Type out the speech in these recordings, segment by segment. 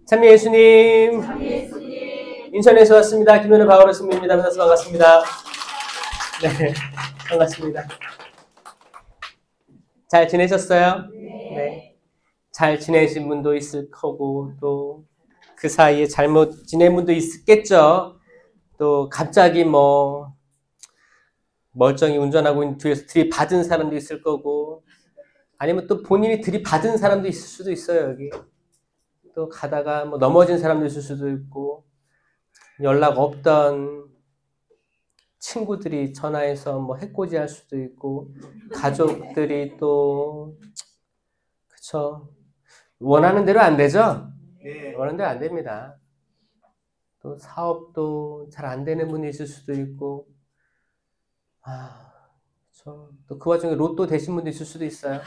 참여 예수님. 인천에서 왔습니다. 김현우 바오로 스님입니다. 만나서 반갑습니다. 네, 반갑습니다. 잘 지내셨어요? 네. 잘 지내신 분도 있을 거고, 또 그 사이에 잘못 지낸 분도 있겠죠. 또 갑자기 멀쩡히 운전하고 있는 뒤에서 들이받은 사람도 있을 거고, 아니면 또 본인이 들이받은 사람도 있을 수도 있어요, 여기. 또 가다가 넘어진 사람도 있을 수도 있고, 연락 없던 친구들이 전화해서 해코지할 수도 있고, 가족들이 또 그쵸, 원하는 대로 안 되죠? 네. 원하는 대로 안 됩니다. 또 사업도 잘 안 되는 분이 있을 수도 있고, 그쵸. 또 그 와중에 로또 되신 분도 있을 수도 있어요.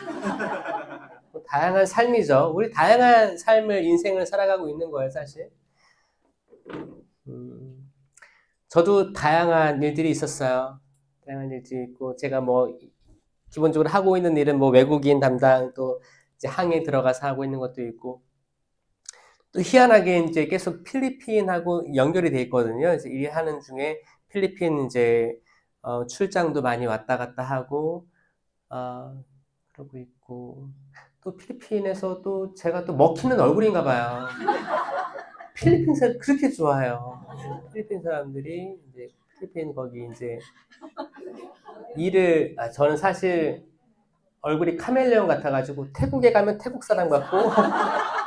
다양한 삶이죠. 우리 다양한 삶을, 인생을 살아가고 있는 거예요, 사실. 저도 다양한 일들이 있었어요. 다양한 일들이 있고, 제가 기본적으로 하고 있는 일은 외국인 담당, 또 이제 항해 들어가서 하고 있는 것도 있고, 또 희한하게 이제 계속 필리핀하고 연결이 돼 있거든요. 이제 일하는 중에 필리핀 이제 출장도 많이 왔다 갔다 하고, 그러고 있고, 또 필리핀에서 또 제가 또 먹히는 얼굴인가 봐요. 필리핀 사람 그렇게 좋아해요. 필리핀 사람들이 이제 필리핀 거기 이제 저는 사실 얼굴이 카멜레온 같아가지고 태국에 가면 태국 사람 같고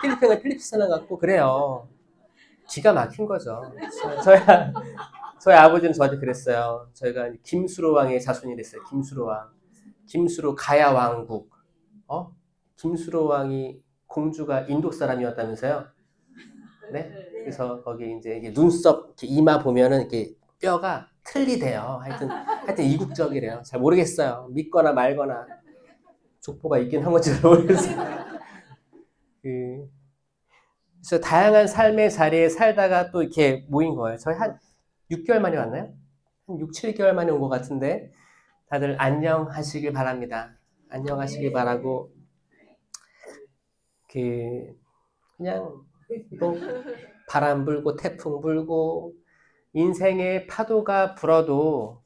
필리핀 가면 필리핀 사람 같고 그래요. 기가 막힌 거죠. 저희 아버지는 저한테 그랬어요. 저희가 김수로 왕의 자손이 됐어요. 김수로 왕. 김수로 가야 왕국. 김수로 왕이 공주가 인도 사람이었다면서요? 네? 그래서 거기 이제 눈썹, 이렇게 이마 보면은 이렇게 뼈가 틀리대요. 하여튼 이국적이래요. 잘 모르겠어요. 믿거나 말거나 족보가 있긴 한 건지 모르겠어요. 그래서 다양한 삶의 자리에 살다가 또 이렇게 모인 거예요. 저희 한 6개월 만에 왔나요? 한 6, 7개월 만에 온 것 같은데 다들 안녕하시길 바랍니다. 안녕하시길 바라고 그냥 바람 불고 태풍 불고 인생의 파도가 불어도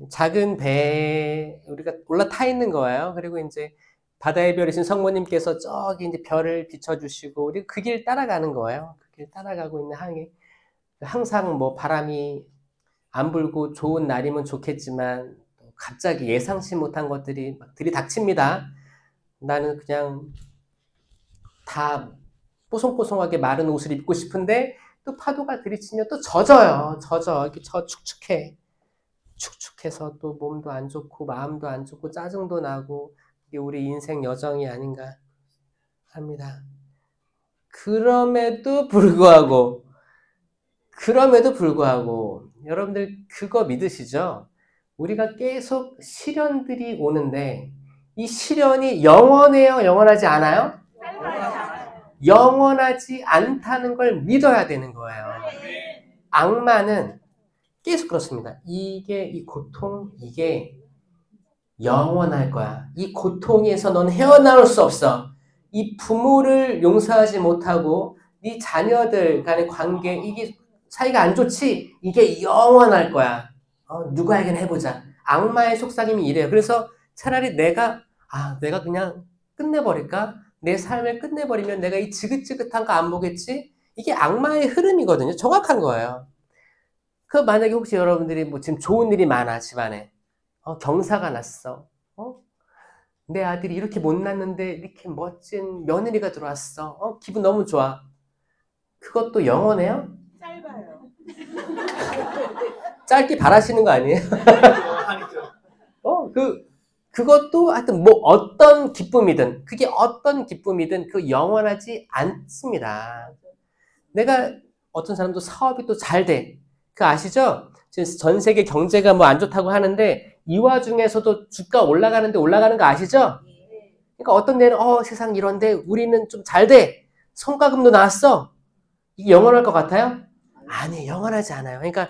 작은 배에 우리가 올라타 있는 거예요. 그리고 이제 바다의 별이신 성모님께서 저기 이제 별을 비춰주시고 우리 그 길 따라가는 거예요. 그 길 따라가고 있는 항해. 항상 바람이 안 불고 좋은 날이면 좋겠지만 갑자기 예상치 못한 것들이 막 들이닥칩니다. 나는 그냥 다 뽀송뽀송하게 마른 옷을 입고 싶은데 또 파도가 들이치면 또 젖어요. 이렇게 축축해서 또 몸도 안 좋고 마음도 안 좋고 짜증도 나고 이게 우리 인생 여정이 아닌가 합니다. 그럼에도 불구하고 여러분들 그거 믿으시죠? 우리가 계속 시련들이 오는데 이 시련이 영원해요? 영원하지 않아요? 영원하지 않다는 걸 믿어야 되는 거예요. 악마는 계속 그렇습니다. 이 고통, 이게 영원할 거야. 이 고통에서 넌 헤어나올 수 없어. 이 부모를 용서하지 못하고 네 자녀들 간의 관계, 이게 사이가 안 좋지? 이게 영원할 거야. 누구에게나 해보자. 악마의 속삭임이 이래요. 그래서 차라리 내가 그냥 끝내버릴까? 내 삶을 끝내버리면 내가 이 지긋지긋한 거 안 보겠지? 이게 악마의 흐름이거든요. 정확한 거예요. 만약에 혹시 여러분들이 지금 좋은 일이 많아, 집안에. 경사가 났어. 내 아들이 이렇게 못났는데 이렇게 멋진 며느리가 들어왔어. 기분 너무 좋아. 그것도 영원해요? 짧아요. 짧게 바라시는 거 아니에요? 그것도 하여튼 어떤 기쁨이든 그게 어떤 기쁨이든 그 영원하지 않습니다. 내가 어떤 사람도 사업이 또 잘 돼. 아시죠? 지금 전 세계 경제가 안 좋다고 하는데 이 와중에서도 주가 올라가는 거 아시죠? 그러니까 어떤 데는 세상 이런데 우리는 좀 잘 돼. 성과금도 나왔어. 이게 영원할 것 같아요? 아니, 영원하지 않아요. 그러니까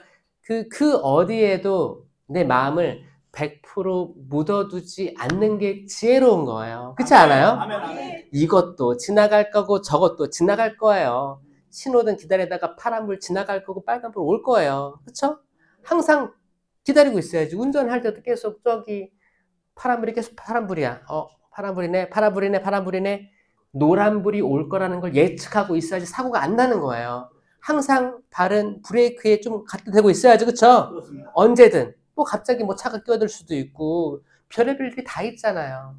그 어디에도 내 마음을 100% 묻어두지 않는 게 지혜로운 거예요. 그렇지 않아요? 이것도 지나갈 거고 저것도 지나갈 거예요. 신호등 기다리다가 파란불 지나갈 거고 빨간불 올 거예요. 그렇죠? 항상 기다리고 있어야지. 운전할 때도 계속 저기 파란불이 계속 파란불이야. 파란불이네, 파란불이네, 파란불이네. 노란불이 올 거라는 걸 예측하고 있어야지 사고가 안 나는 거예요. 항상 발은 브레이크에 좀 갖다 대고 있어야지. 그렇죠? 그렇습니다. 언제든. 뭐 갑자기 뭐 차가 끼어들 수도 있고 별의별 일이 다 있잖아요.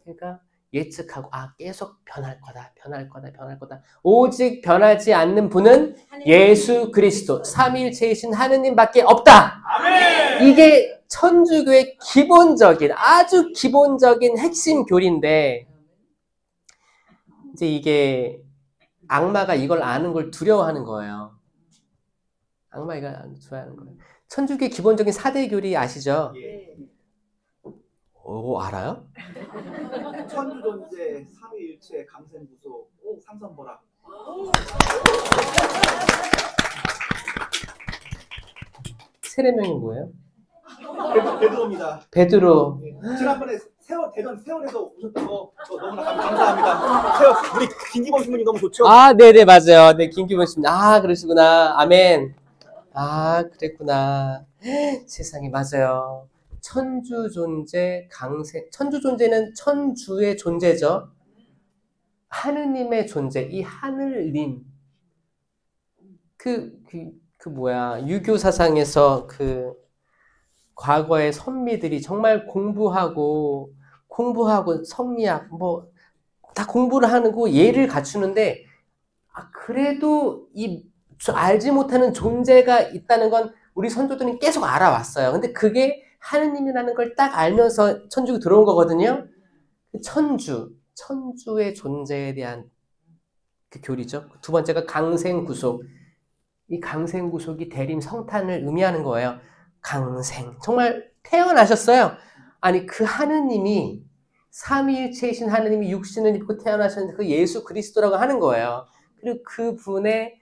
그러니까 예측하고 계속 변할 거다, 변할 거다, 변할 거다. 오직 변하지 않는 분은 예수 그리스도 삼위일체이신 하느님밖에 없다. 아멘. 이게 천주교의 기본적인 아주 기본적인 핵심 교리인데 이제 이게 악마가 이걸 아는 걸 두려워하는 거예요. 악마가 이걸 두려워하는 거예요. 천주교의 기본적인 4대 교리 아시죠? 예. 알아요? 천주존재, 삼위일체, 강생구속, 삼선보라. 세례명이 뭐예요? 베드로입니다. 베드로. 예. 지난번에 대전 세월에서 오셨던 거 너무나 감사합니다. 세월 우리 김기범 신부님 너무 좋죠? 네네 맞아요. 네 김기범 씨. 그러시구나. 아멘. 그랬구나. 세상에 맞아요. 천주 존재 강생. 천주 존재는 천주의 존재죠. 하느님의 존재. 이 하늘님. 유교 사상에서 과거의 선미들이 정말 공부하고 성리학 다 공부를 하고 예를 갖추는데 그래도 알지 못하는 존재가 있다는 건 우리 선조들은 계속 알아왔어요. 근데 그게 하느님이라는 걸 딱 알면서 천주교 들어온 거거든요. 천주의 존재에 대한 그 교리죠. 두 번째가 강생구속. 이 강생구속이 대림 성탄을 의미하는 거예요. 강생. 정말 태어나셨어요. 아니 그 하느님이 삼위일체이신 하느님이 육신을 입고 태어나셨는데 그 예수 그리스도라고 하는 거예요. 그리고 그분의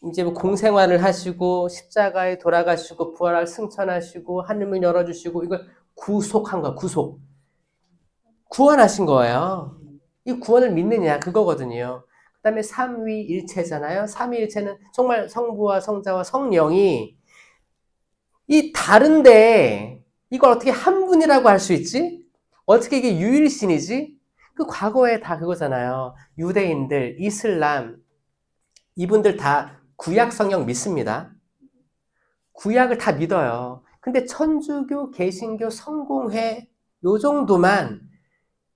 이제 공생활을 하시고 십자가에 돌아가시고 부활할 승천하시고 하늘을 열어주시고 이걸 구속한 거야. 구원하신 거예요. 이 구원을 믿느냐 그거거든요. 그 다음에 삼위일체잖아요. 삼위일체는 정말 성부와 성자와 성령이 이 다른데 이걸 어떻게 한 분이라고 할 수 있지? 어떻게 이게 유일신이지? 과거에 다 그거잖아요. 유대인들, 이슬람 이분들 다 구약 성경 믿습니다. 구약을 다 믿어요. 근데 천주교, 개신교, 성공회 요 정도만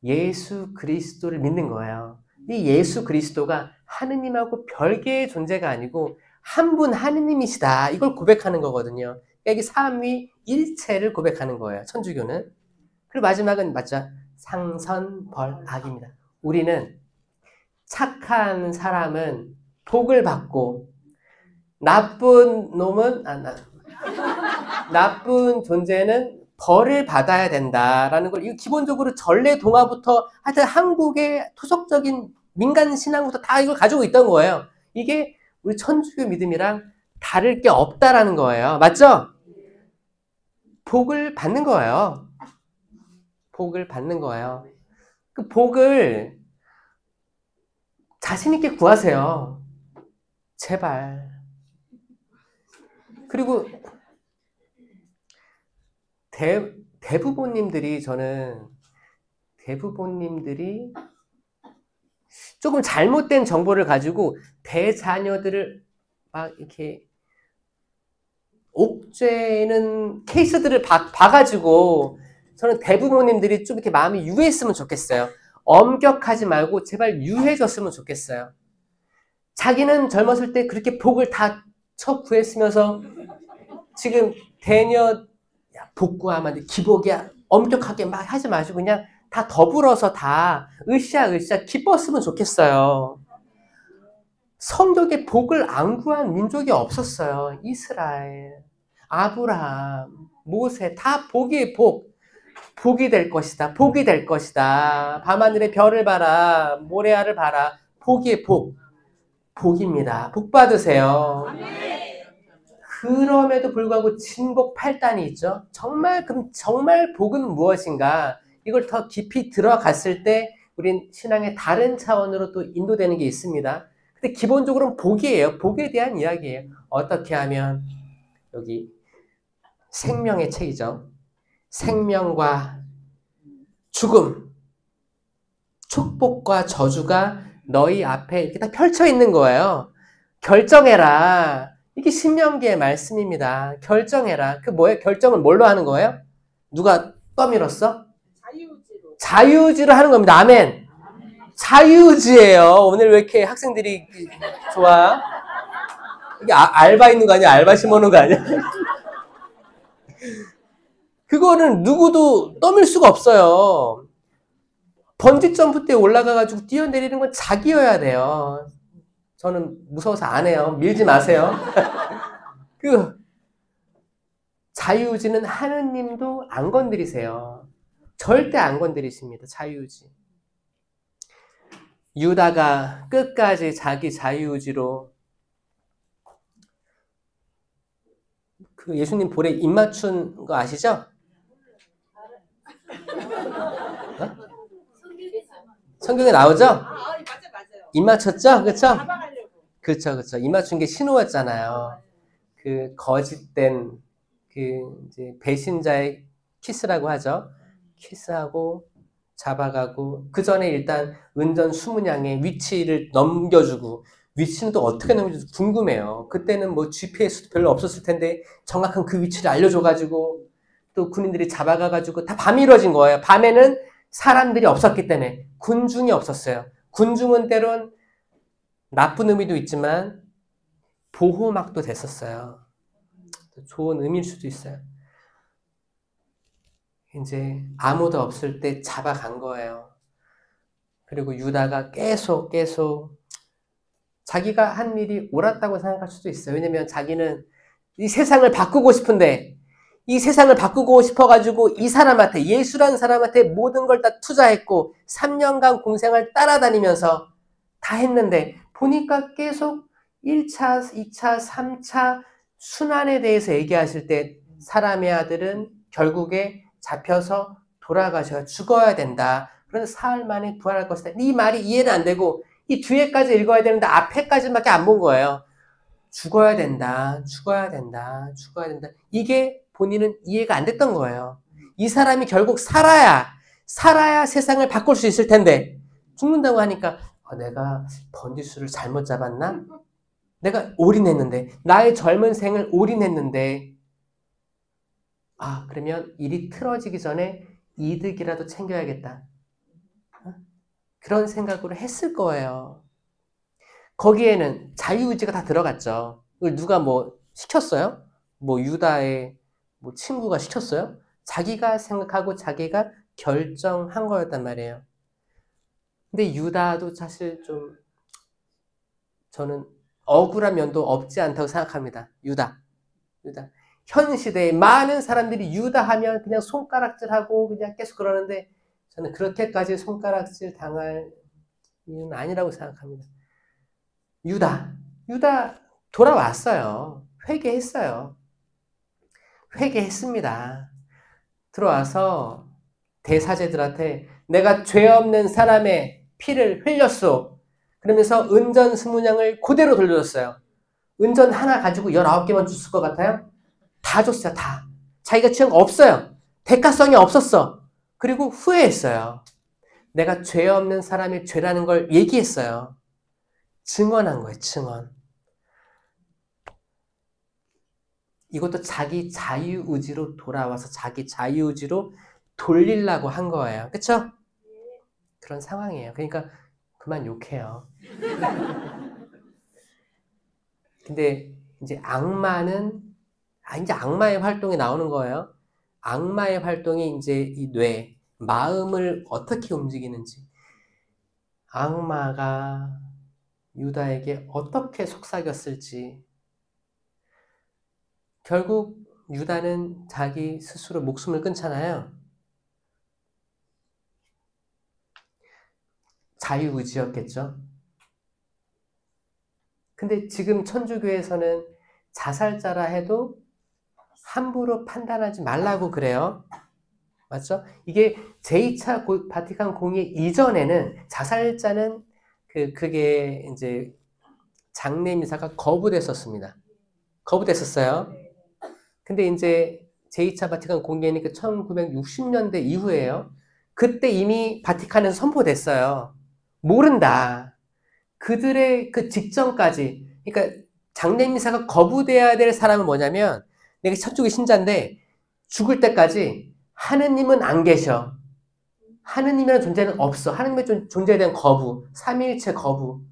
예수 그리스도를 믿는 거예요. 이 예수 그리스도가 하느님하고 별개의 존재가 아니고 한 분 하느님이시다. 이걸 고백하는 거거든요. 여기 삼위일체를 고백하는 거예요. 천주교는. 그리고 마지막은 맞죠? 상선벌악입니다. 우리는 착한 사람은 복을 받고 나쁜 존재는 벌을 받아야 된다라는 걸 이거 기본적으로 전래동화부터 하여튼 한국의 토속적인 민간 신앙부터 다 이걸 가지고 있던 거예요. 이게 우리 천주교 믿음이랑 다를 게 없다라는 거예요. 맞죠? 복을 받는 거예요. 복을 받는 거예요. 그 복을 자신 있게 구하세요. 제발. 그리고 대부모님들이 조금 잘못된 정보를 가지고 대자녀들을 막 이렇게 옥죄는 케이스들을 봐가지고 저는 대부모님들이 좀 이렇게 마음이 유했으면 좋겠어요. 엄격하지 말고 제발 유해졌으면 좋겠어요. 자기는 젊었을 때 그렇게 복을 다 구했으면서 지금 대녀 복구하면 기복이야 엄격하게 막 하지 마시고 그냥 다 더불어서 다 으쌰으쌰 기뻤으면 좋겠어요. 성적의 복을 안 구한 민족이 없었어요. 이스라엘, 아브라함, 모세 다 복이 복이 될 것이다. 복이 될 것이다. 밤하늘의 별을 봐라. 모래알을 봐라. 복이 복입니다. 복 받으세요. 그럼에도 불구하고 진복 8단이 있죠. 정말 복은 무엇인가? 이걸 더 깊이 들어갔을 때 우린 신앙의 다른 차원으로 또 인도되는 게 있습니다. 근데 기본적으로는 복이에요. 복에 대한 이야기예요. 어떻게 하면 여기 생명의 책이죠. 생명과 죽음, 축복과 저주가 너희 앞에 이렇게 다 펼쳐 있는 거예요. 결정해라. 이게 신명기의 말씀입니다. 결정해라. 그 뭐예요? 결정을 뭘로 하는 거예요? 누가 떠밀었어? 자유의지로 하는 겁니다. 아멘. 자유의지예요. 오늘 왜 이렇게 학생들이 좋아? 이게 알바 있는 거 아니야? 알바 심어놓은 거 아니야? 그거는 누구도 떠밀 수가 없어요. 번지점프 때 올라가가지고 뛰어내리는 건 자기여야 돼요. 저는 무서워서 안 해요. 밀지 마세요. 그 자유의지는 하느님도 안 건드리세요. 절대 안 건드리십니다. 자유의지. 유다가 끝까지 자기 자유의지로 그 예수님 볼에 입 맞춘 거 아시죠? 어? 성경에 나오죠? 맞아요. 입 맞췄죠? 그렇죠? 잡아가려고. 그렇죠. 입 맞춘 게 신호였잖아요. 그 거짓된 그 이제 배신자의 키스라고 하죠. 키스하고 잡아가고 그 전에 일단 은전 수문양의 위치를 넘겨주고 위치는 또 어떻게 넘겨줄지 궁금해요. 그때는 뭐 GPS도 별로 없었을 텐데 정확한 그 위치를 알려줘가지고 또 군인들이 잡아가가지고 다 밤이 이루어진 거예요. 밤에는 사람들이 없었기 때문에 군중이 없었어요. 군중은 때론 나쁜 의미도 있지만 보호막도 됐었어요. 좋은 의미일 수도 있어요. 이제 아무도 없을 때 잡아간 거예요. 그리고 유다가 계속 자기가 한 일이 옳았다고 생각할 수도 있어요. 왜냐면 자기는 이 세상을 바꾸고 싶은데 이 세상을 바꾸고 싶어가지고 이 사람한테 예수라는 사람한테 모든 걸 다 투자했고 3년간 공생을 따라다니면서 다 했는데 보니까 계속 1차, 2차, 3차 순환에 대해서 얘기하실 때 사람의 아들은 결국에 잡혀서 돌아가셔야 죽어야 된다. 그런데 사흘 만에 부활할 것이다. 이 말이 이해는 안 되고 이 뒤에까지 읽어야 되는데 앞에까지밖에 안 본 거예요. 죽어야 된다. 이게 본인은 이해가 안 됐던 거예요. 이 사람이 결국 살아야 세상을 바꿀 수 있을 텐데 죽는다고 하니까 내가 번지수를 잘못 잡았나? 내가 올인했는데 나의 젊은 생을 올인했는데 그러면 일이 틀어지기 전에 이득이라도 챙겨야겠다. 그런 생각으로 했을 거예요. 거기에는 자유의지가 다 들어갔죠. 이걸 누가 뭐 시켰어요? 뭐 유다의 뭐 친구가 시켰어요? 자기가 생각하고 자기가 결정한 거였단 말이에요. 근데 유다도 사실 좀 저는 억울한 면도 없지 않다고 생각합니다. 유다. 현 시대에 많은 사람들이 유다 하면 그냥 손가락질하고 그냥 계속 그러는데 저는 그렇게까지 손가락질 당할 이유는 아니라고 생각합니다. 유다 돌아왔어요. 회개했습니다. 들어와서 대사제들한테 내가 죄 없는 사람의 피를 흘렸소. 그러면서 은전 스무냥을 그대로 돌려줬어요. 은전 하나 가지고 19개만 줬을 것 같아요? 다 줬어요. 다. 자기가 취한 거 없어요. 대가성이 없었어. 그리고 후회했어요. 내가 죄 없는 사람의 죄라는 걸 얘기했어요. 증언한 거예요. 증언. 이것도 자기 자유의지로 돌아와서 자기 자유의지로 돌리려고 한 거예요. 그쵸? 그런 상황이에요. 그러니까 그만 욕해요. 근데 이제 이제 악마의 활동이 나오는 거예요. 악마의 활동이 이제 이 뇌, 마음을 어떻게 움직이는지. 악마가 유다에게 어떻게 속삭였을지. 결국 유다는 자기 스스로 목숨을 끊잖아요. 자유의지였겠죠. 근데 지금 천주교에서는 자살자라 해도 함부로 판단하지 말라고 그래요. 맞죠? 이게 제2차 바티칸 공의 이전에는 자살자는 그게 이제 장례미사가 거부됐었습니다. 거부됐었어요. 근데 이제 제2차 바티칸 공개는 그 1960년대 이후에요. 그때 이미 바티칸에서 선포됐어요. 모른다. 그들의 그 직전까지, 그러니까 장례미사가 거부돼야 될 사람은 뭐냐면, 내가 서쪽의 신자인데 죽을 때까지 하느님은 안 계셔. 하느님이라는 존재는 없어. 하느님의 존재에 대한 거부, 삼위일체 거부,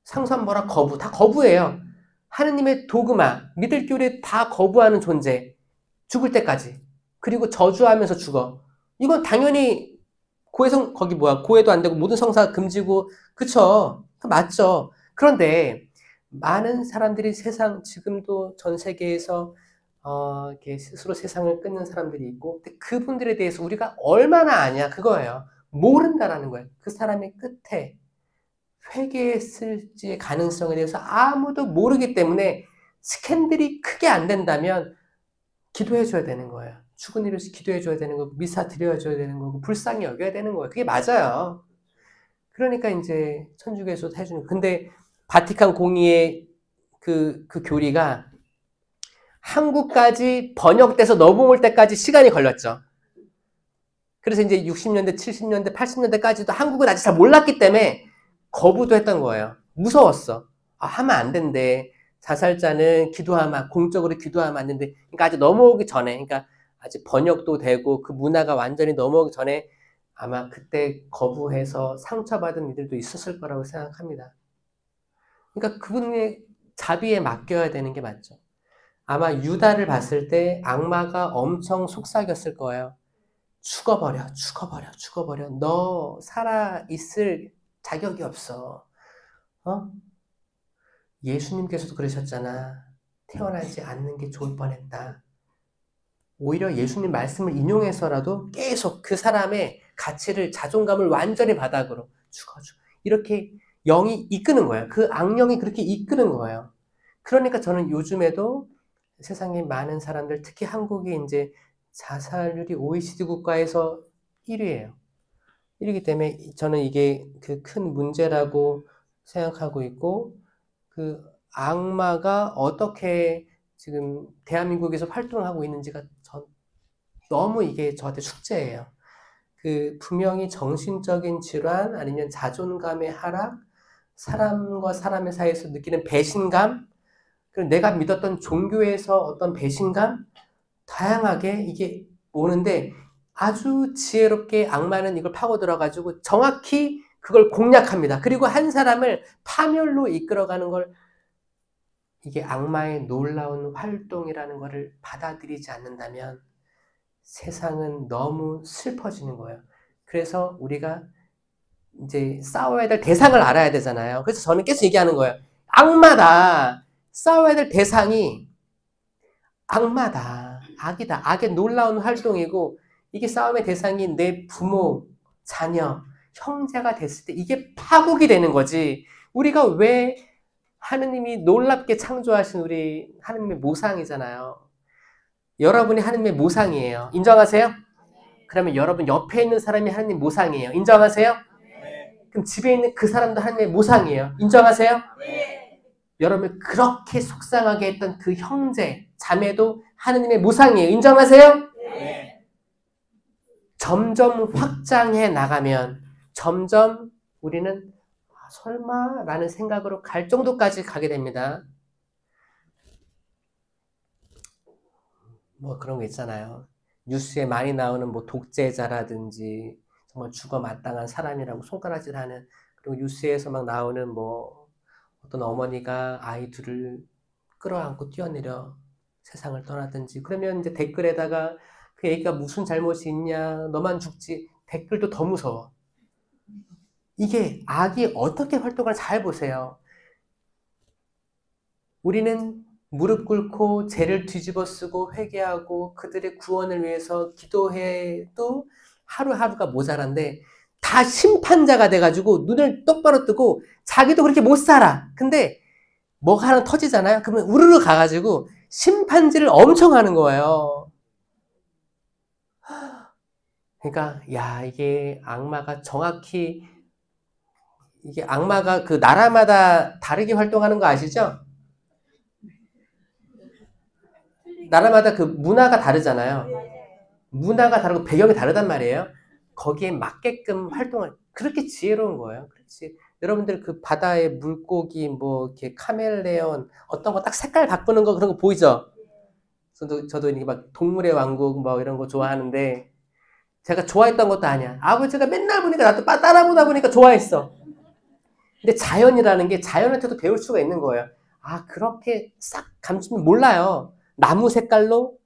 상수한벌학 거부, 다 거부예요. 하느님의 도그마, 믿을 교리 다 거부하는 존재. 죽을 때까지. 그리고 저주하면서 죽어. 이건 당연히 고해도 안 되고 모든 성사 금지고, 그쵸? 맞죠? 그런데 많은 사람들이 지금도 전 세계에서 이렇게 스스로 세상을 끊는 사람들이 있고, 근데 그분들에 대해서 우리가 얼마나 아냐, 그거예요. 모른다라는 거예요. 그 사람의 끝에 회개했을지의 가능성에 대해서 아무도 모르기 때문에 스캔들이 크게 안 된다면 기도해줘야 되는 거예요. 죽은 이를 기도해줘야 되는 거고, 미사 드려줘야 되는 거고, 불쌍히 여겨야 되는 거예요. 그게 맞아요. 그러니까 이제 천주교에서도 해주는 거예요. 근데 바티칸 공의의 그 교리가 한국까지 번역돼서 넘어올 때까지 시간이 걸렸죠. 그래서 이제 60년대, 70년대, 80년대까지도 한국은 아직 잘 몰랐기 때문에 거부도 했던 거예요. 무서웠어. 하면 안 된대. 자살자는 공적으로 기도하면 안 된대. 그러니까 아직 넘어오기 전에, 그러니까 아직 번역도 되고 그 문화가 완전히 넘어오기 전에 아마 그때 거부해서 상처받은 이들도 있었을 거라고 생각합니다. 그러니까 그분의 자비에 맡겨야 되는 게 맞죠. 아마 유다를 봤을 때 악마가 엄청 속삭였을 거예요. 죽어버려. 너 살아있을 자격이 없어. 예수님께서도 그러셨잖아. 태어나지 않는 게 좋을 뻔했다. 오히려 예수님 말씀을 인용해서라도 계속 그 사람의 가치를, 자존감을 완전히 바닥으로 죽어. 이렇게 영이 이끄는 거예요. 그 악령이 그렇게 이끄는 거예요. 그러니까 저는 요즘에도 세상에 많은 사람들, 특히 한국이 이제 자살률이 OECD 국가에서 1위예요. 1위기 때문에 저는 이게 그 큰 문제라고 생각하고 있고, 그 악마가 어떻게 지금 대한민국에서 활동하고 있는지가 너무 이게 저한테 숙제예요. 그 분명히 정신적인 질환 아니면 자존감의 하락, 사람과 사람의 사이에서 느끼는 배신감, 그리고 내가 믿었던 종교에서 어떤 배신감, 다양하게 이게 오는데 아주 지혜롭게 악마는 이걸 파고들어가지고 정확히 그걸 공략합니다. 그리고 한 사람을 파멸로 이끌어가는 걸, 이게 악마의 놀라운 활동이라는 것을 받아들이지 않는다면 세상은 너무 슬퍼지는 거예요. 그래서 우리가 이제 싸워야 될 대상을 알아야 되잖아요. 그래서 저는 계속 얘기하는 거예요. 악마다. 싸워야 될 대상이 악마다. 악이다. 악의 놀라운 활동이고, 이게 싸움의 대상이 내 부모, 자녀, 형제가 됐을 때 이게 파국이 되는 거지. 우리가 왜 하느님이 놀랍게 창조하신 우리 하느님의 모상이잖아요. 여러분이 하느님의 모상이에요. 인정하세요? 그러면 여러분 옆에 있는 사람이 하느님 모상이에요. 인정하세요? 그럼 집에 있는 그 사람도 하느님의 모상이에요. 인정하세요? 여러분을 그렇게 속상하게 했던 그 형제, 자매도 하느님의 모상이에요. 인정하세요? 점점 확장해 나가면 점점 우리는 설마? 라는 생각으로 갈 정도까지 가게 됩니다. 뭐 그런 거 있잖아요. 뉴스에 많이 나오는 뭐 독재자라든지 정말 죽어 마땅한 사람이라고 손가락질하는, 그리고 뉴스에서 막 나오는 뭐 어떤 어머니가 아이 둘을 끌어안고 뛰어내려 세상을 떠나든지, 그러면 이제 댓글에다가 그 애기가 무슨 잘못이 있냐, 너만 죽지, 댓글도 더 무서워. 이게 악이 어떻게 활동을 잘 보세요. 우리는 무릎 꿇고 죄를 뒤집어 쓰고 회개하고 그들의 구원을 위해서 기도해도 하루하루가 모자란데, 다 심판자가 돼가지고 눈을 똑바로 뜨고 자기도 그렇게 못 살아. 근데 뭐가 하나 터지잖아요. 그러면 우르르 가가지고 심판질을 엄청 하는 거예요. 그러니까 야, 이게 악마가 정확히 이게 악마가 그 나라마다 다르게 활동하는 거 아시죠? 나라마다 그 문화가 다르잖아요. 문화가 다르고 배경이 다르단 말이에요. 거기에 맞게끔 활동을 그렇게 지혜로운 거예요. 그렇지. 여러분들 그 바다의 물고기 뭐 이렇게 카멜레온 어떤 거 딱 색깔 바꾸는 거 그런 거 보이죠? 저도 이게 막 동물의 왕국 뭐 이런 거 좋아하는데 제가 좋아했던 것도 아니야. 아버지가 맨날 보니까 나도 따라보다 보니까 좋아했어. 근데 자연이라는 게 자연한테도 배울 수가 있는 거예요. 아, 그렇게 싹 감추면 몰라요. 나무 색깔로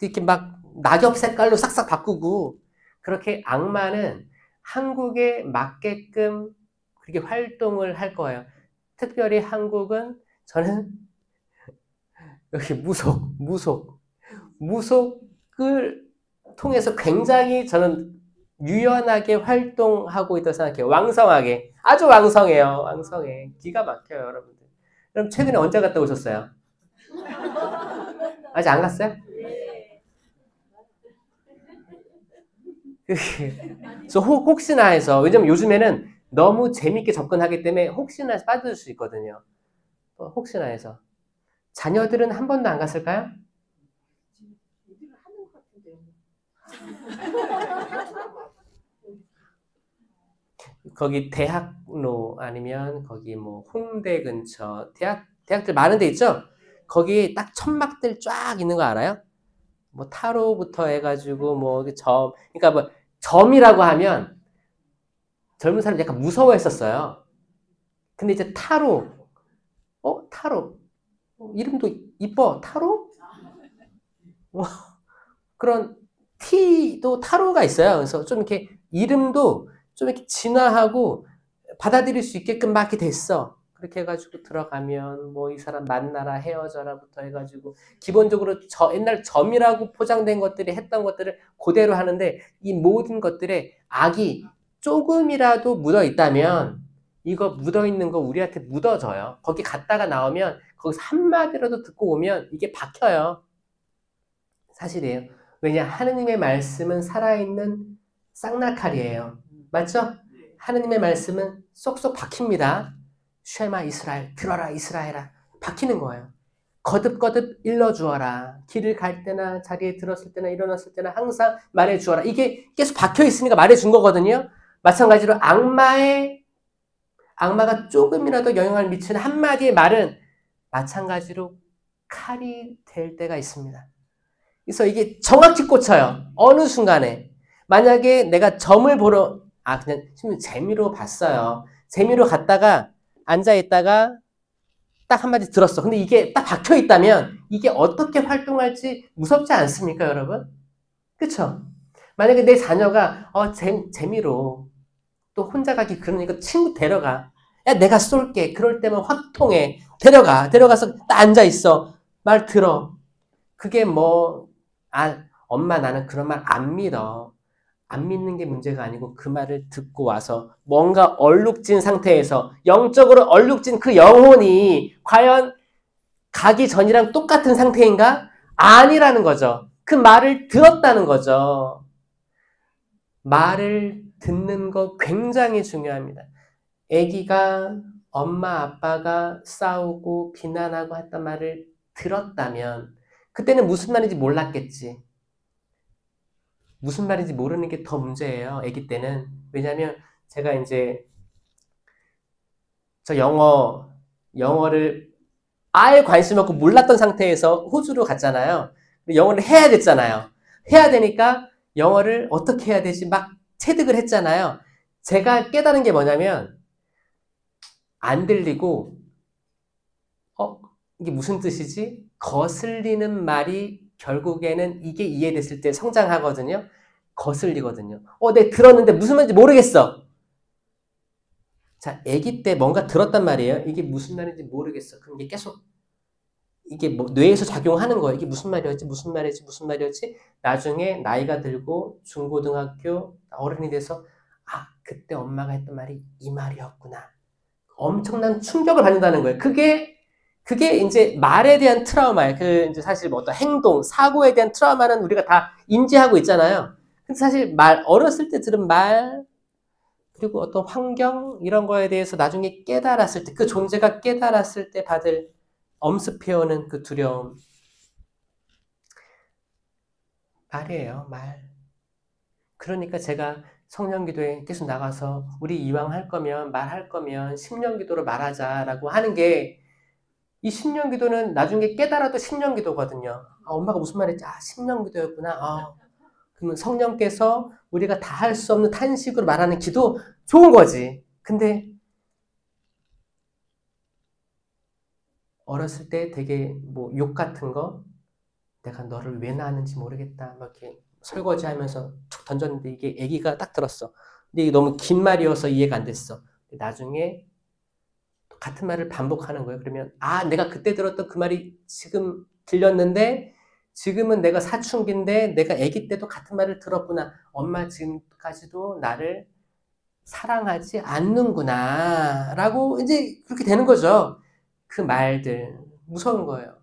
이렇게 막 낙엽 색깔로 싹싹 바꾸고 그렇게 악마는 한국에 맞게끔 그렇게 활동을 할 거예요. 특별히 한국은 저는 여기 무속을 통해서 굉장히 저는 유연하게 활동하고 있다고 생각해요. 왕성하게. 아주 왕성해요. 왕성해. 기가 막혀요, 여러분들. 그럼 최근에 언제 갔다 오셨어요? 아직 안 갔어요? 그래서 혹시나 해서, 왜냐면 요즘에는 너무 재밌게 접근하기 때문에 혹시나 해서 빠질 수 있거든요. 혹시나 해서. 자녀들은 한 번도 안 갔을까요? 거기 대학로 아니면 거기 뭐 홍대 근처 대학들 많은 데 있죠? 거기 딱 천막들 쫙 있는 거 알아요? 뭐 타로부터 해가지고 뭐 그러니까 뭐 점이라고 하면 젊은 사람이 약간 무서워했었어요. 근데 이제 타로 이름도 이뻐 타로? 그런 T도 타로가 있어요. 그래서 좀 이렇게 이름도 좀 이렇게 진화하고 받아들일 수 있게끔 막 이렇게 됐어. 그렇게 해가지고 들어가면 뭐 이 사람 만나라 헤어져라부터 해가지고 기본적으로 옛날 점이라고 포장된 것들이 했던 것들을 그대로 하는데 이 모든 것들에 악이 조금이라도 묻어 있다면 이거 묻어 있는 거 우리한테 묻어져요. 거기 갔다가 나오면 거기서 한마디라도 듣고 오면 이게 박혀요. 사실이에요. 왜냐? 하느님의 말씀은 살아있는 쌍날칼이에요. 맞죠? 하느님의 말씀은 쏙쏙 박힙니다. 쉐마 이스라엘, 들어라 이스라엘아. 박히는 거예요. 거듭거듭 일러주어라. 길을 갈 때나 자리에 들었을 때나 일어났을 때나 항상 말해주어라. 이게 계속 박혀있으니까 말해준 거거든요. 마찬가지로 악마가 조금이라도 영향을 미치는 한마디의 말은 마찬가지로 칼이 될 때가 있습니다. 그래서 이게 정확히 꽂혀요. 어느 순간에. 만약에 내가 점을 보러, 그냥 재미로 봤어요. 재미로 갔다가, 앉아있다가 딱 한마디 들었어. 근데 이게 딱 박혀있다면, 이게 어떻게 활동할지 무섭지 않습니까, 여러분? 그쵸? 만약에 내 자녀가, 재미로, 또 혼자 가기 그러니까 친구 데려가. 야, 내가 쏠게. 그럴 때면 확 통해. 데려가서 딱 앉아있어. 말 들어. 그게 엄마 나는 그런 말 안 믿어. 안 믿는 게 문제가 아니고 그 말을 듣고 와서 뭔가 얼룩진 상태에서 영적으로 얼룩진 그 영혼이 과연 가기 전이랑 똑같은 상태인가? 아니라는 거죠. 그 말을 들었다는 거죠. 말을 듣는 거 굉장히 중요합니다. 아기가 엄마 아빠가 싸우고 비난하고 했던 말을 들었다면 그때는 무슨 말인지 몰랐겠지. 무슨 말인지 모르는 게 더 문제예요. 아기 때는. 왜냐하면 제가 이제 저 영어를 아예 관심 없고 몰랐던 상태에서 호주로 갔잖아요. 영어를 해야 됐잖아요. 해야 되니까 영어를 어떻게 해야 되지? 막 체득을 했잖아요. 제가 깨달은 게 뭐냐면 안 들리고 이게 무슨 뜻이지? 거슬리는 말이 결국에는 이게 이해됐을 때 성장하거든요. 거슬리거든요. 내 들었는데 무슨 말인지 모르겠어. 자, 아기 때 뭔가 들었단 말이에요. 이게 무슨 말인지 모르겠어. 그럼 이게 계속 이게 뇌에서 작용하는 거예요. 이게 무슨 말이었지? 나중에 나이가 들고 중고등학교 어른이 돼서 그때 엄마가 했던 말이 이 말이었구나. 엄청난 충격을 받는다는 거예요. 그게 이제 말에 대한 트라우마예요. 이제 사실 어떤 행동, 사고에 대한 트라우마는 우리가 다 인지하고 있잖아요. 근데 사실 어렸을 때 들은 말, 그리고 어떤 환경 이런 거에 대해서 나중에 깨달았을 때 그 존재가 깨달았을 때 받을 엄습해오는 그 두려움. 말이에요. 말. 그러니까 제가 성령기도에 계속 나가서 우리 이왕 할 거면 말할 거면 심령기도로 말하자라고 하는 게 이 심령기도는 나중에 깨달아도 심령기도거든요. 엄마가 무슨 말했지? 심령기도였구나. 그러면 성령께서 우리가 다 할 수 없는 탄식으로 말하는 기도 좋은 거지. 근데 어렸을 때 되게 뭐 욕 같은 거 내가 너를 왜 낳았는지 모르겠다. 막 이렇게 설거지하면서 툭 던졌는데 이게 아기가 딱 들었어. 근데 이게 너무 긴 말이어서 이해가 안 됐어. 나중에 같은 말을 반복하는 거예요. 그러면 내가 그때 들었던 그 말이 지금 들렸는데 지금은 내가 사춘기인데 내가 아기 때도 같은 말을 들었구나. 엄마 지금까지도 나를 사랑하지 않는구나. 라고 이제 그렇게 되는 거죠. 그 말들. 무서운 거예요.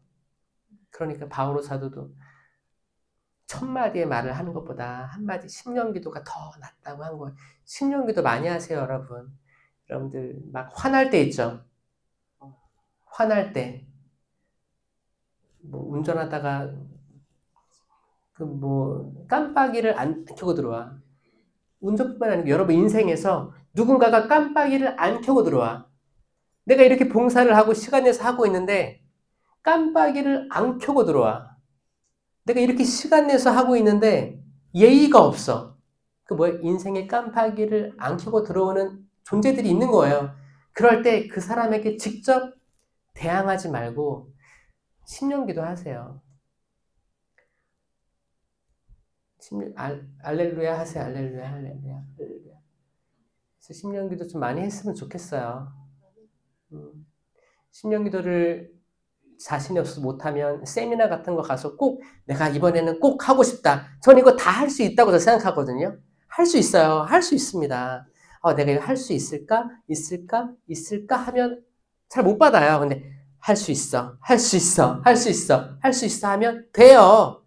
그러니까 바오로 사도도 1000마디의 말을 하는 것보다 한마디 심령기도가 더 낫다고 한 거예요. 심령기도 많이 하세요, 여러분. 여러분들 막 화날 때 있죠. 화날 때 뭐 운전하다가 깜빡이를 안 켜고 들어와. 운전뿐만 아니고 여러분 인생에서 누군가가 깜빡이를 안 켜고 들어와. 내가 이렇게 봉사를 하고 시간 내서 하고 있는데 깜빡이를 안 켜고 들어와. 내가 이렇게 시간 내서 하고 있는데 예의가 없어. 그 인생에 깜빡이를 안 켜고 들어오는 존재들이 있는 거예요. 그럴 때 그 사람에게 직접 대항하지 말고 심령기도 하세요. 알렐루야 하세요. 알렐루야, 할렐루야, 할렐루야. 그래서 심령기도 좀 많이 했으면 좋겠어요. 심령기도를 자신이 없어서 못하면 세미나 같은 거 가서 꼭 내가 이번에는 꼭 하고 싶다. 전 이거 다 할 수 있다고 생각하거든요. 할 수 있어요. 할 수 있습니다. 내가 이거 할 수 있을까? 있을까? 하면 잘 못 받아요. 근데 할 수 있어. 할 수 있어. 할 수 있어. 할 수 있어 하면 돼요.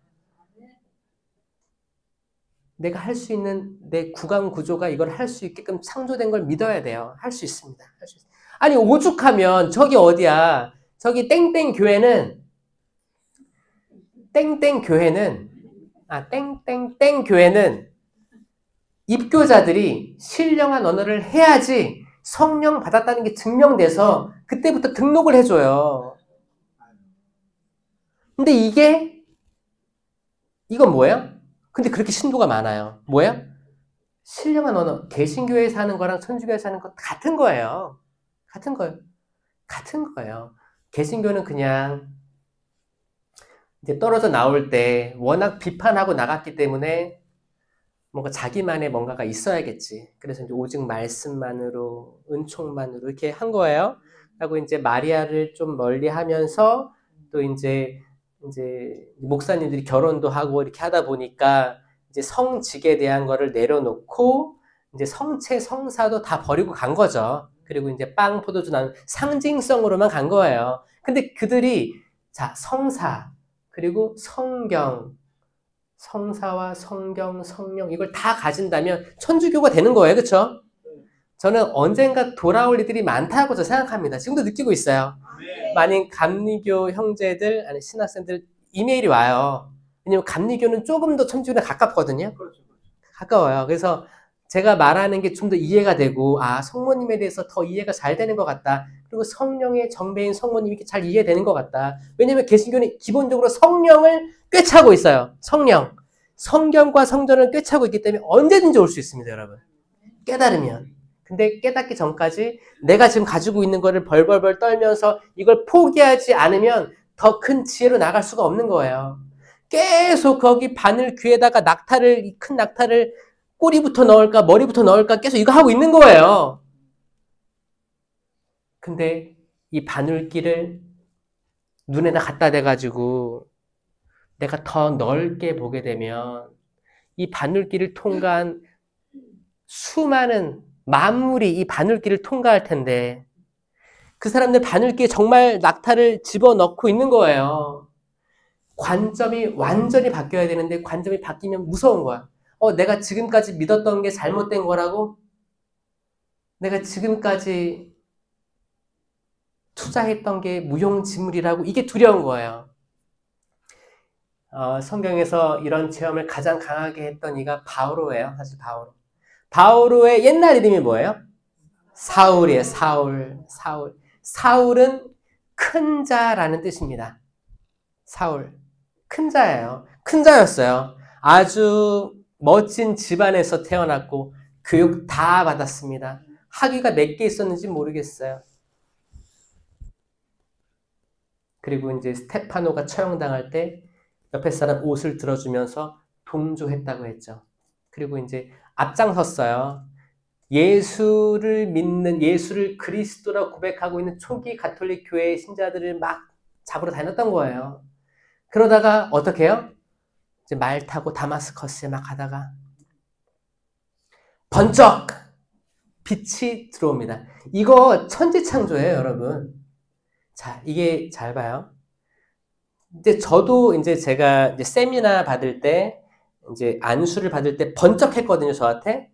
내가 할 수 있는 내 구강 구조가 이걸 할 수 있게끔 창조된 걸 믿어야 돼요. 할 수 있습니다. 할 수 있습니다. 아니 오죽하면 저기 어디야? 저기 땡땡 교회는 입교자들이 신령한 언어를 해야지 성령 받았다는 게 증명돼서 그때부터 등록을 해줘요. 근데 이건 뭐예요? 근데 그렇게 신도가 많아요. 뭐예요? 신령한 언어. 개신교회에서 하는 거랑 천주교에서 하는 거 같은 거예요. 같은 거예요. 개신교는 그냥 이제 떨어져 나올 때 워낙 비판하고 나갔기 때문에 뭔가 자기만의 뭔가가 있어야겠지. 그래서 이제 오직 말씀만으로, 은총만으로 이렇게 한 거예요. 하고 이제 마리아를 좀 멀리 하면서 또 이제 목사님들이 결혼도 하고 이렇게 하다 보니까 이제 성직에 대한 거를 내려놓고 이제 성체, 성사도 다 버리고 간 거죠. 그리고 이제 빵, 포도주 나는 상징성으로만 간 거예요. 근데 그들이 성사, 그리고 성경, 성사와 성경, 성령 이걸 다 가진다면 천주교가 되는 거예요. 그렇죠? 저는 언젠가 돌아올 일들이 많다고 생각합니다. 지금도 느끼고 있어요. 많은 감리교 형제들, 아니 신학생들 이메일이 와요. 왜냐면 감리교는 조금 더 천주교랑 가깝거든요. 가까워요. 그래서 제가 말하는 게 좀 더 이해가 되고 성모님에 대해서 더 이해가 잘 되는 것 같다. 그리고 성령의 정배인 성모님이 이렇게 잘 이해되는 것 같다. 왜냐면 개신교는 기본적으로 성령을 꿰차고 있어요. 성령. 성경과 성전을 꿰차고 있기 때문에 언제든지 올 수 있습니다, 여러분. 깨달으면. 근데 깨닫기 전까지 내가 지금 가지고 있는 거를 벌벌벌 떨면서 이걸 포기하지 않으면 더 큰 지혜로 나갈 수가 없는 거예요. 계속 거기 바늘 귀에다가 큰 낙타를 꼬리부터 넣을까 머리부터 넣을까 계속 이거 하고 있는 거예요. 근데 이 바늘귀를 눈에다 갖다 대가지고 내가 더 넓게 보게 되면 이 바늘귀를 통과한 수많은 만물이 이 바늘귀를 통과할 텐데 그 사람들 바늘귀에 정말 낙타를 집어넣고 있는 거예요. 관점이 완전히 바뀌어야 되는데 관점이 바뀌면 무서운 거야. 내가 지금까지 믿었던 게 잘못된 거라고? 내가 지금까지 투자했던 게 무용지물이라고 이게 두려운 거예요. 성경에서 이런 체험을 가장 강하게 했던 이가 바오로예요. 사실 바오로. 바오로의 옛날 이름이 뭐예요? 사울이에요. 사울. 사울은 큰 자라는 뜻입니다. 사울. 큰 자예요. 큰 자였어요. 아주 멋진 집안에서 태어났고 교육 다 받았습니다. 학위가 몇 개 있었는지 모르겠어요. 그리고 이제 스테파노가 처형당할 때 옆에 사람 옷을 들어주면서 동조했다고 했죠. 그리고 이제 앞장섰어요. 예수를 믿는, 예수를 그리스도라고 고백하고 있는 초기 가톨릭 교회의 신자들을 막 잡으러 다녔던 거예요. 그러다가 어떻게 해요? 이제 말 타고 다마스커스에 막 가다가 번쩍 빛이 들어옵니다. 이거 천지창조예요, 여러분. 자, 이게 잘 봐요. 이제 저도 이제 제가 이제 세미나 받을 때, 이제 안수를 받을 때 번쩍했거든요, 저한테.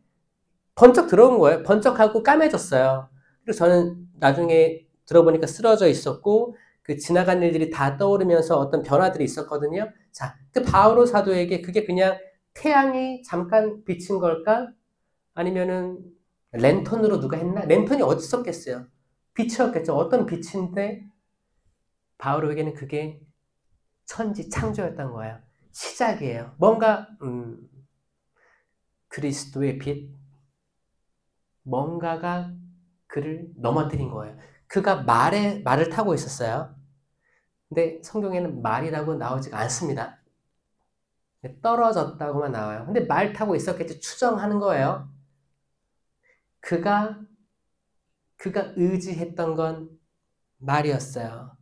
번쩍 들어온 거예요. 번쩍하고 까매졌어요. 그리고 저는 나중에 들어보니까 쓰러져 있었고, 그 지나간 일들이 다 떠오르면서 어떤 변화들이 있었거든요. 자, 그 바오로 사도에게 그게 그냥 태양이 잠깐 비친 걸까? 아니면은 랜턴으로 누가 했나? 랜턴이 어디 있었겠어요? 빛이었겠죠. 어떤 빛인데 바오로에게는 그게 천지 창조였던 거예요. 시작이에요. 뭔가 그리스도의 빛, 뭔가가 그를 넘어뜨린 거예요. 그가 말을 타고 있었어요. 근데 성경에는 말이라고 나오지가 않습니다. 떨어졌다고만 나와요. 근데 말 타고 있었겠지 추정하는 거예요. 그가 의지했던 건 말이었어요.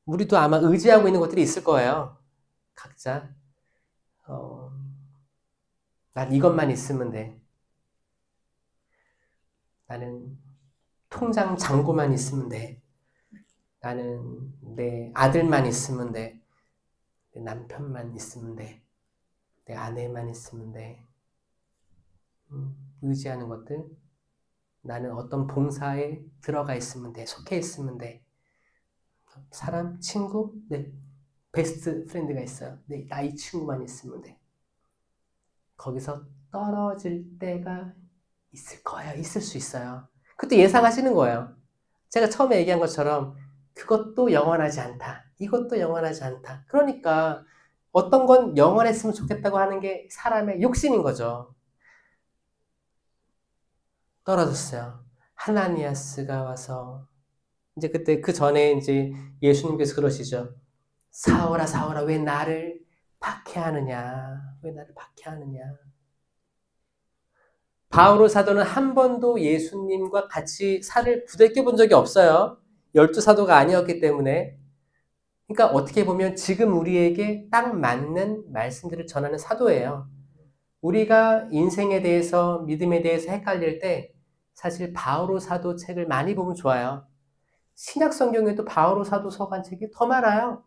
우리도 아마 의지하고 있는 것들이 있을 거예요. 각자. 난 이것만 있으면 돼. 나는 통장 잔고만 있으면 돼. 나는 내 아들만 있으면 돼. 내 남편만 있으면 돼. 내 아내만 있으면 돼. 의지하는 것들. 나는 어떤 봉사에 들어가 있으면 돼. 속해 있으면 돼. 사람, 친구, 네, 베스트 프렌드가 있어요. 네, 나 이 친구만 있으면 돼. 거기서 떨어질 때가 있을 거예요. 있을 수 있어요. 그것도 예상하시는 거예요. 제가 처음에 얘기한 것처럼 그것도 영원하지 않다. 이것도 영원하지 않다. 그러니까 어떤 건 영원했으면 좋겠다고 하는 게 사람의 욕심인 거죠. 떨어졌어요. 하나니아스가 와서 이제 그때 그 전에 이제 예수님께서 그러시죠. 사울아 사울아 왜 나를 박해하느냐. 왜 나를 박해하느냐. 바오로 사도는 한 번도 예수님과 같이 살을 부대껴 본 적이 없어요. 12사도가 아니었기 때문에. 그러니까 어떻게 보면 지금 우리에게 딱 맞는 말씀들을 전하는 사도예요. 우리가 인생에 대해서 믿음에 대해서 헷갈릴 때 사실 바오로 사도 책을 많이 보면 좋아요. 신약 성경에도 바오로 사도 서간 책이 더 많아요.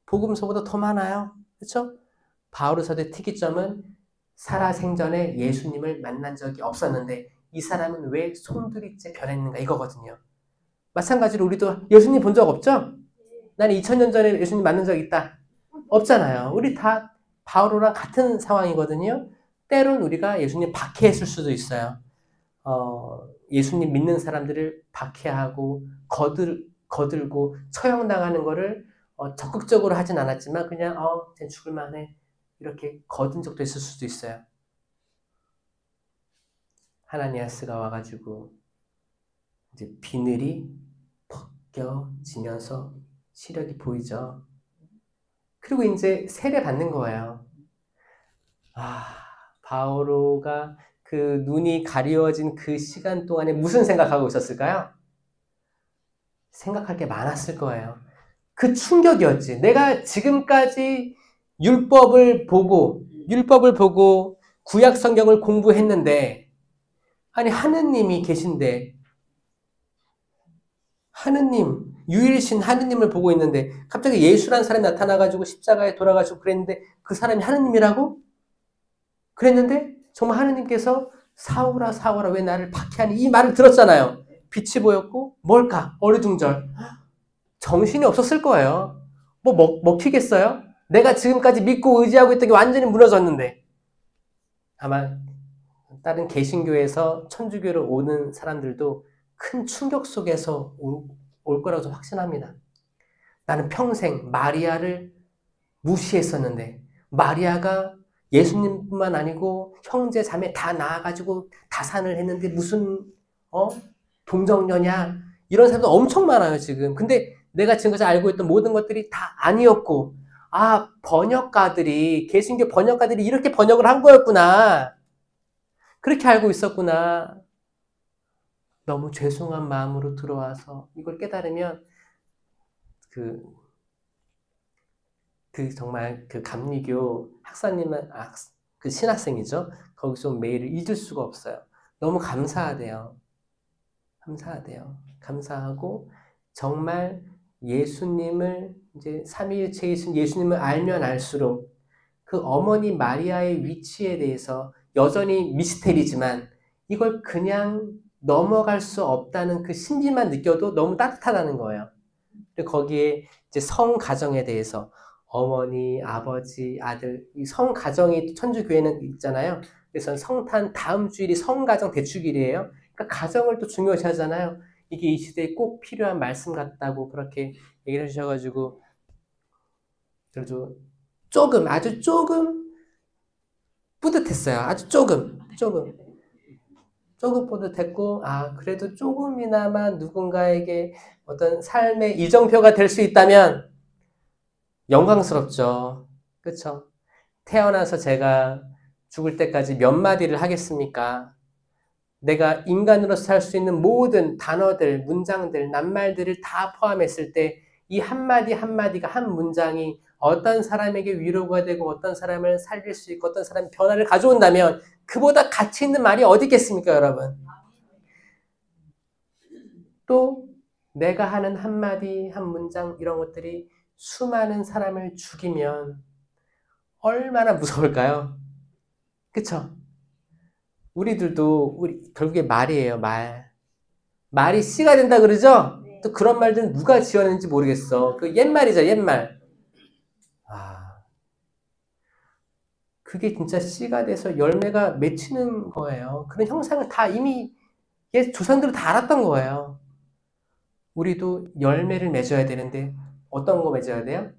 복음서보다 더 많아요. 그렇죠? 바오로 사도의 특이점은 살아생전에 예수님을 만난 적이 없었는데 이 사람은 왜 손두리째 변했는가 이거거든요. 마찬가지로 우리도 예수님 본 적 없죠? 나는 2000년 전에 예수님 만난 적 있다. 없잖아요. 우리 다 바오로랑 같은 상황이거든요. 때론 우리가 예수님 박해했을 수도 있어요. 예수님 믿는 사람들을 박해하고 거들고 처형당하는 거를 적극적으로 하진 않았지만 그냥 쟤 죽을 만해 이렇게 거둔 적도 있을 수도 있어요. 하나니아스가 와가지고 이제 비늘이 벗겨지면서 시력이 보이죠. 그리고 이제 세례 받는 거예요. 바오로가 그 눈이 가리워진 그 시간 동안에 무슨 생각하고 있었을까요? 생각할 게 많았을 거예요. 그 충격이었지. 내가 지금까지 율법을 보고 구약 성경을 공부했는데 아니 하느님이 계신데 하느님 유일신 하느님을 보고 있는데 갑자기 예수라는 사람이 나타나가지고 십자가에 돌아가시고 그랬는데 그 사람이 하느님이라고? 그랬는데 정말 하느님께서 사울아 사울아 왜 나를 박해하니 이 말을 들었잖아요. 빛이 보였고 뭘까? 어리둥절. 정신이 없었을 거예요. 뭐 먹히겠어요? 내가 지금까지 믿고 의지하고 있던 게 완전히 무너졌는데. 아마 다른 개신교에서 천주교로 오는 사람들도 큰 충격 속에서 올 거라고 확신합니다. 나는 평생 마리아를 무시했었는데 마리아가 예수님뿐만 아니고 형제 자매 다 낳아가지고 다산을 했는데 무슨 동정녀냐 이런 사람도 엄청 많아요 지금. 근데 내가 지금까지 알고 있던 모든 것들이 다 아니었고 번역가들이 개신교 번역가들이 이렇게 번역을 한 거였구나. 그렇게 알고 있었구나. 너무 죄송한 마음으로 들어와서 이걸 깨달으면 정말 그 감리교 학사님은 그 신학생이죠. 거기서 온 메일을 잊을 수가 없어요. 너무 감사하대요. 감사하고 정말 예수님을 이제 삼위일체이신 예수님을 알면 알수록 그 어머니 마리아의 위치에 대해서 여전히 미스테리지만 이걸 그냥 넘어갈 수 없다는 그 신비만 느껴도 너무 따뜻하다는 거예요. 그리고 거기에 이제 성가정에 대해서 어머니, 아버지, 아들, 이 성가정이 천주교회는 있잖아요. 그래서 성탄 다음 주일이 성가정 대축일이에요. 그러니까 가정을 또 중요시 하잖아요. 이게 이 시대에 꼭 필요한 말씀 같다고 그렇게 얘기를 해주셔가지고 그래도 아주 조금 뿌듯했어요. 아주 조금 뿌듯했고 그래도 조금이나마 누군가에게 어떤 삶의 이정표가 될 수 있다면 영광스럽죠. 그쵸? 태어나서 제가 죽을 때까지 몇 마디를 하겠습니까? 내가 인간으로서 살 수 있는 모든 단어들, 문장들, 낱말들을 다 포함했을 때 이 한마디 한마디가 한 문장이 어떤 사람에게 위로가 되고 어떤 사람을 살릴 수 있고 어떤 사람의 변화를 가져온다면 그보다 가치 있는 말이 어디 있겠습니까, 여러분? 또 내가 하는 한마디, 한 문장 이런 것들이 수많은 사람을 죽이면 얼마나 무서울까요? 그쵸? 우리들도 결국에 말이에요, 말. 말이 씨가 된다 그러죠? 또 그런 말들은 누가 지어냈는지 모르겠어. 그 옛말이죠, 옛말. 그게 진짜 씨가 돼서 열매가 맺히는 거예요. 그런 형상을 다 이미 조상들은 다 알았던 거예요. 우리도 열매를 맺어야 되는데 어떤 거 맺어야 돼요?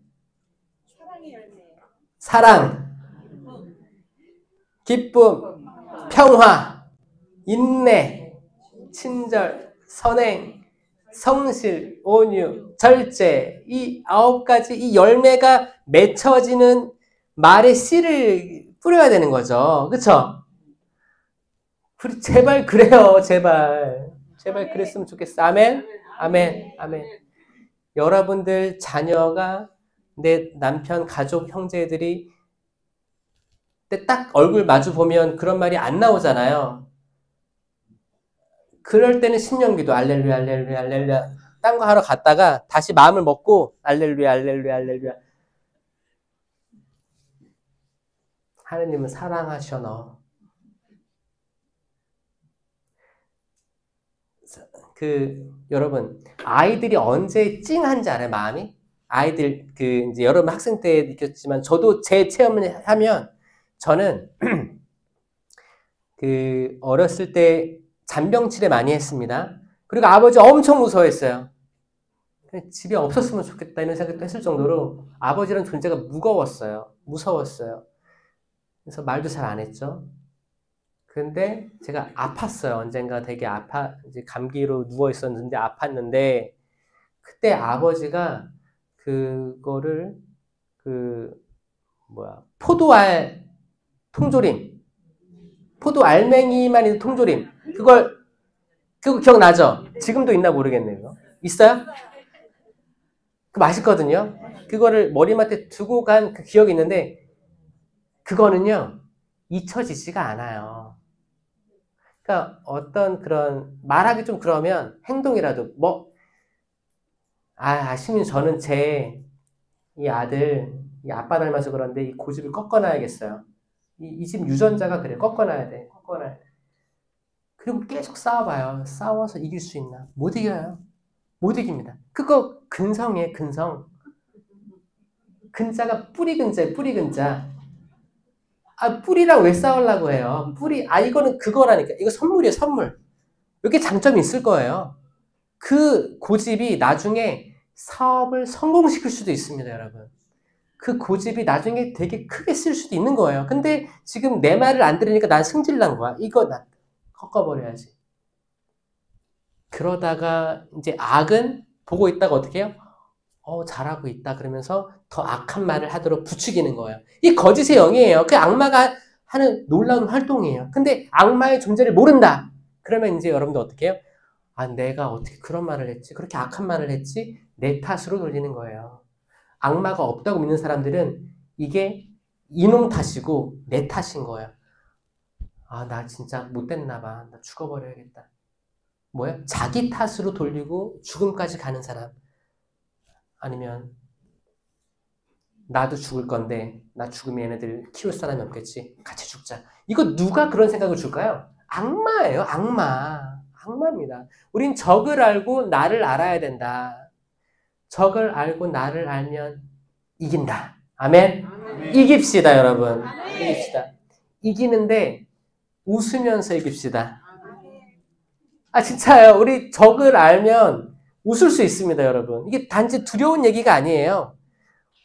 사랑의 열매. 사랑, 기쁨, 평화, 인내, 친절, 선행, 성실, 온유, 절제 이 9가지 이 열매가 맺혀지는 말의 씨를 뿌려야 되는 거죠. 그쵸? 제발 그래요. 제발 그랬으면 좋겠어. 아멘. 여러분들 자녀가 내 남편, 가족, 형제들이 딱 얼굴 마주 보면 그런 말이 안 나오잖아요. 그럴 때는 신령기도 알렐루야 알렐루야 알렐루야 딴 거 하러 갔다가 다시 마음을 먹고 알렐루야 알렐루야 알렐루야 하느님은 사랑하셔 너. 여러분 아이들이 언제 찡한지 알아요? 마음이? 아이들 이제 여러분 학생 때 느꼈지만 저도 제 체험을 하면 저는 어렸을 때 잔병치레 많이 했습니다. 그리고 아버지 엄청 무서워했어요. 집에 없었으면 좋겠다 이런 생각도 했을 정도로 아버지라는 존재가 무서웠어요. 그래서 말도 잘 안 했죠. 근데 제가 아팠어요. 언젠가 되게 이제 감기로 누워 있었는데 아팠는데 그때 아버지가 그거를 포도알 통조림, 포도 알맹이만 있는 통조림 그거 기억나죠? 지금도 있나 모르겠네요. 그거. 있어요? 그 맛있거든요. 그거를 머리맡에 두고 간 그 기억이 있는데 그거는요 잊혀지지가 않아요. 그러니까 어떤 그런 말하기 좀 그러면 행동이라도 아시면 저는 이 아들 이 아빠 닮아서 그런데 이 고집을 꺾어놔야겠어요. 이 집 유전자가 그래. 꺾어놔야 돼. 그리고 계속 싸워봐요. 싸워서 이길 수 있나? 못 이겨요. 못 이깁니다. 그거 근성이에요, 근성. 근자가 뿌리 근자예요, 뿌리 근자. 아, 뿌리랑 왜 싸우려고 해요? 뿌리, 이거는 그거라니까. 이거 선물이에요, 선물. 이렇게 장점이 있을 거예요. 그 고집이 나중에 사업을 성공시킬 수도 있습니다, 여러분. 그 고집이 나중에 되게 크게 쓸 수도 있는 거예요. 근데 지금 내 말을 안 들으니까 난 승질난 거야. 이거 나 꺾어버려야지. 그러다가 이제 악은 보고 있다가 어떻게 해요? 잘하고 있다. 그러면서 더 악한 말을 하도록 부추기는 거예요. 이 거짓의 영이에요. 그 악마가 하는 놀라운 활동이에요. 근데 악마의 존재를 모른다. 그러면 이제 여러분들 어떻게 해요? 내가 어떻게 그런 말을 했지? 그렇게 악한 말을 했지? 내 탓으로 돌리는 거예요. 악마가 없다고 믿는 사람들은 이게 이놈 탓이고 내 탓인 거예요. 나 진짜 못됐나 봐. 나 죽어버려야겠다. 뭐야? 자기 탓으로 돌리고 죽음까지 가는 사람. 아니면 나도 죽을 건데 나 죽으면 얘네들 키울 사람이 없겠지. 같이 죽자. 이거 누가 그런 생각을 줄까요? 악마예요. 악마. 악마입니다. 우린 적을 알고 나를 알아야 된다. 적을 알고 나를 알면 이긴다. 아멘? 아멘. 이깁시다, 여러분. 아멘. 이깁시다. 이기는데 웃으면서 이깁시다. 진짜요. 우리 적을 알면 웃을 수 있습니다, 여러분. 이게 단지 두려운 얘기가 아니에요.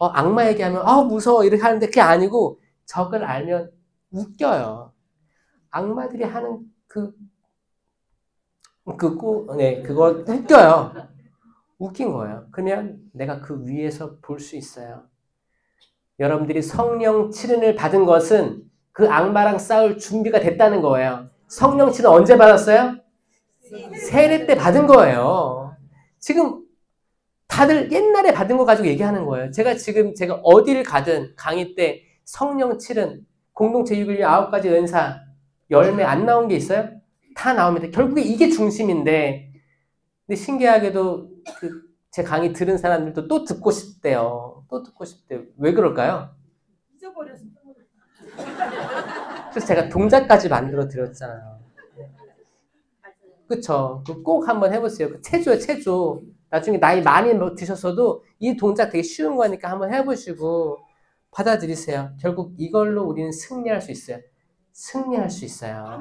악마 얘기하면 무서워 이렇게 하는데 그게 아니고 적을 알면 웃겨요. 악마들이 하는 그거 웃겨요. 웃긴 거예요. 그러면 내가 그 위에서 볼 수 있어요. 여러분들이 성령 칠은을 받은 것은 그 악마랑 싸울 준비가 됐다는 거예요. 성령 칠은 언제 받았어요? 세례 때 받은 거예요. 지금 다들 옛날에 받은 거 가지고 얘기하는 거예요. 제가 어디를 가든 강의 때 성령 칠은 공동체 6일 9가지 은사 열매 안 나온 게 있어요? 다 나옵니다. 결국에 이게 중심인데 근데 신기하게도 제 강의 들은 사람들도 또 듣고 싶대요. 또 듣고 싶대요. 왜 그럴까요? 잊어버렸어. 그래서 제가 동작까지 만들어 드렸잖아요. 그쵸? 꼭 한번 해보세요. 체조요, 체조. 나중에 나이 많이 드셨어도 이 동작 되게 쉬운 거니까 한번 해보시고 받아들이세요. 결국 이걸로 우리는 승리할 수 있어요. 승리할 수 있어요.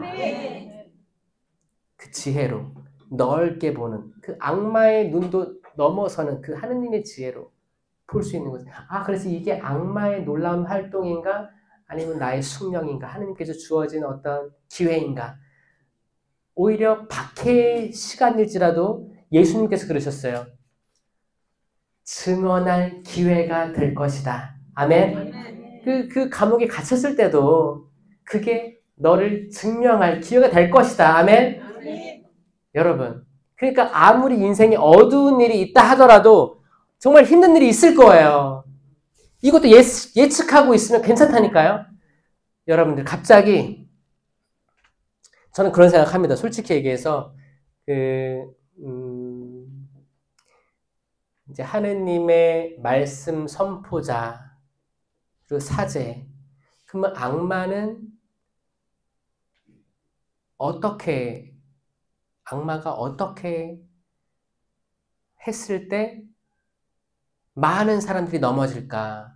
그 지혜로 넓게 보는 그 악마의 눈도 넘어서는 그 하느님의 지혜로 볼 수 있는 거죠. 그래서 이게 악마의 놀라운 활동인가 아니면 나의 숙명인가 하느님께서 주어진 어떤 기회인가 오히려 박해의 시간일지라도 예수님께서 그러셨어요. 증언할 기회가 될 것이다. 아멘. 그 감옥에 갇혔을 때도 그게 너를 증명할 기회가 될 것이다. 아멘. 여러분, 그러니까 아무리 인생에 어두운 일이 있다 하더라도 정말 힘든 일이 있을 거예요. 이것도 예측하고 있으면 괜찮다니까요. 여러분들 갑자기 저는 그런 생각합니다. 솔직히 얘기해서 이제 하느님의 말씀 선포자 그리고 사제 그러면 악마가 어떻게 했을 때 많은 사람들이 넘어질까?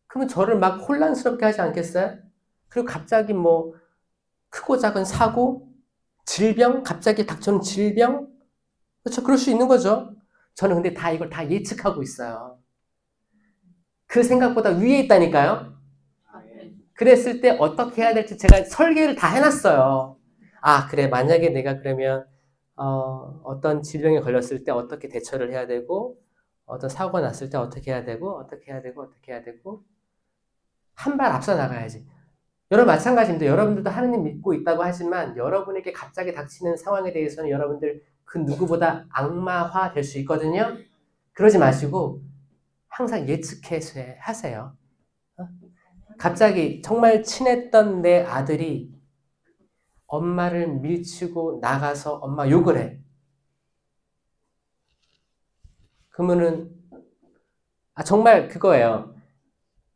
그러면 저를 막 혼란스럽게 하지 않겠어요? 그리고 갑자기 크고 작은 사고, 질병, 갑자기 닥쳐오는 질병? 그렇죠? 그럴 수 있는 거죠. 저는 근데 이걸 다 예측하고 있어요. 그 생각보다 위에 있다니까요? 그랬을 때 어떻게 해야 될지 제가 설계를 다 해놨어요. 그래. 만약에 내가 그러면 어떤 질병에 걸렸을 때 어떻게 대처를 해야 되고 어떤 사고가 났을 때 어떻게 해야 되고 어떻게 해야 되고 한 발 앞서 나가야지. 여러분 마찬가지입니다. 여러분들도 하느님 믿고 있다고 하지만 여러분에게 갑자기 닥치는 상황에 대해서는 여러분들 그 누구보다 악마화 될 수 있거든요. 그러지 마시고 항상 예측해서 하세요. 갑자기 정말 친했던 내 아들이 엄마를 밀치고 나가서 엄마 욕을 해. 그러면은 정말 그거예요.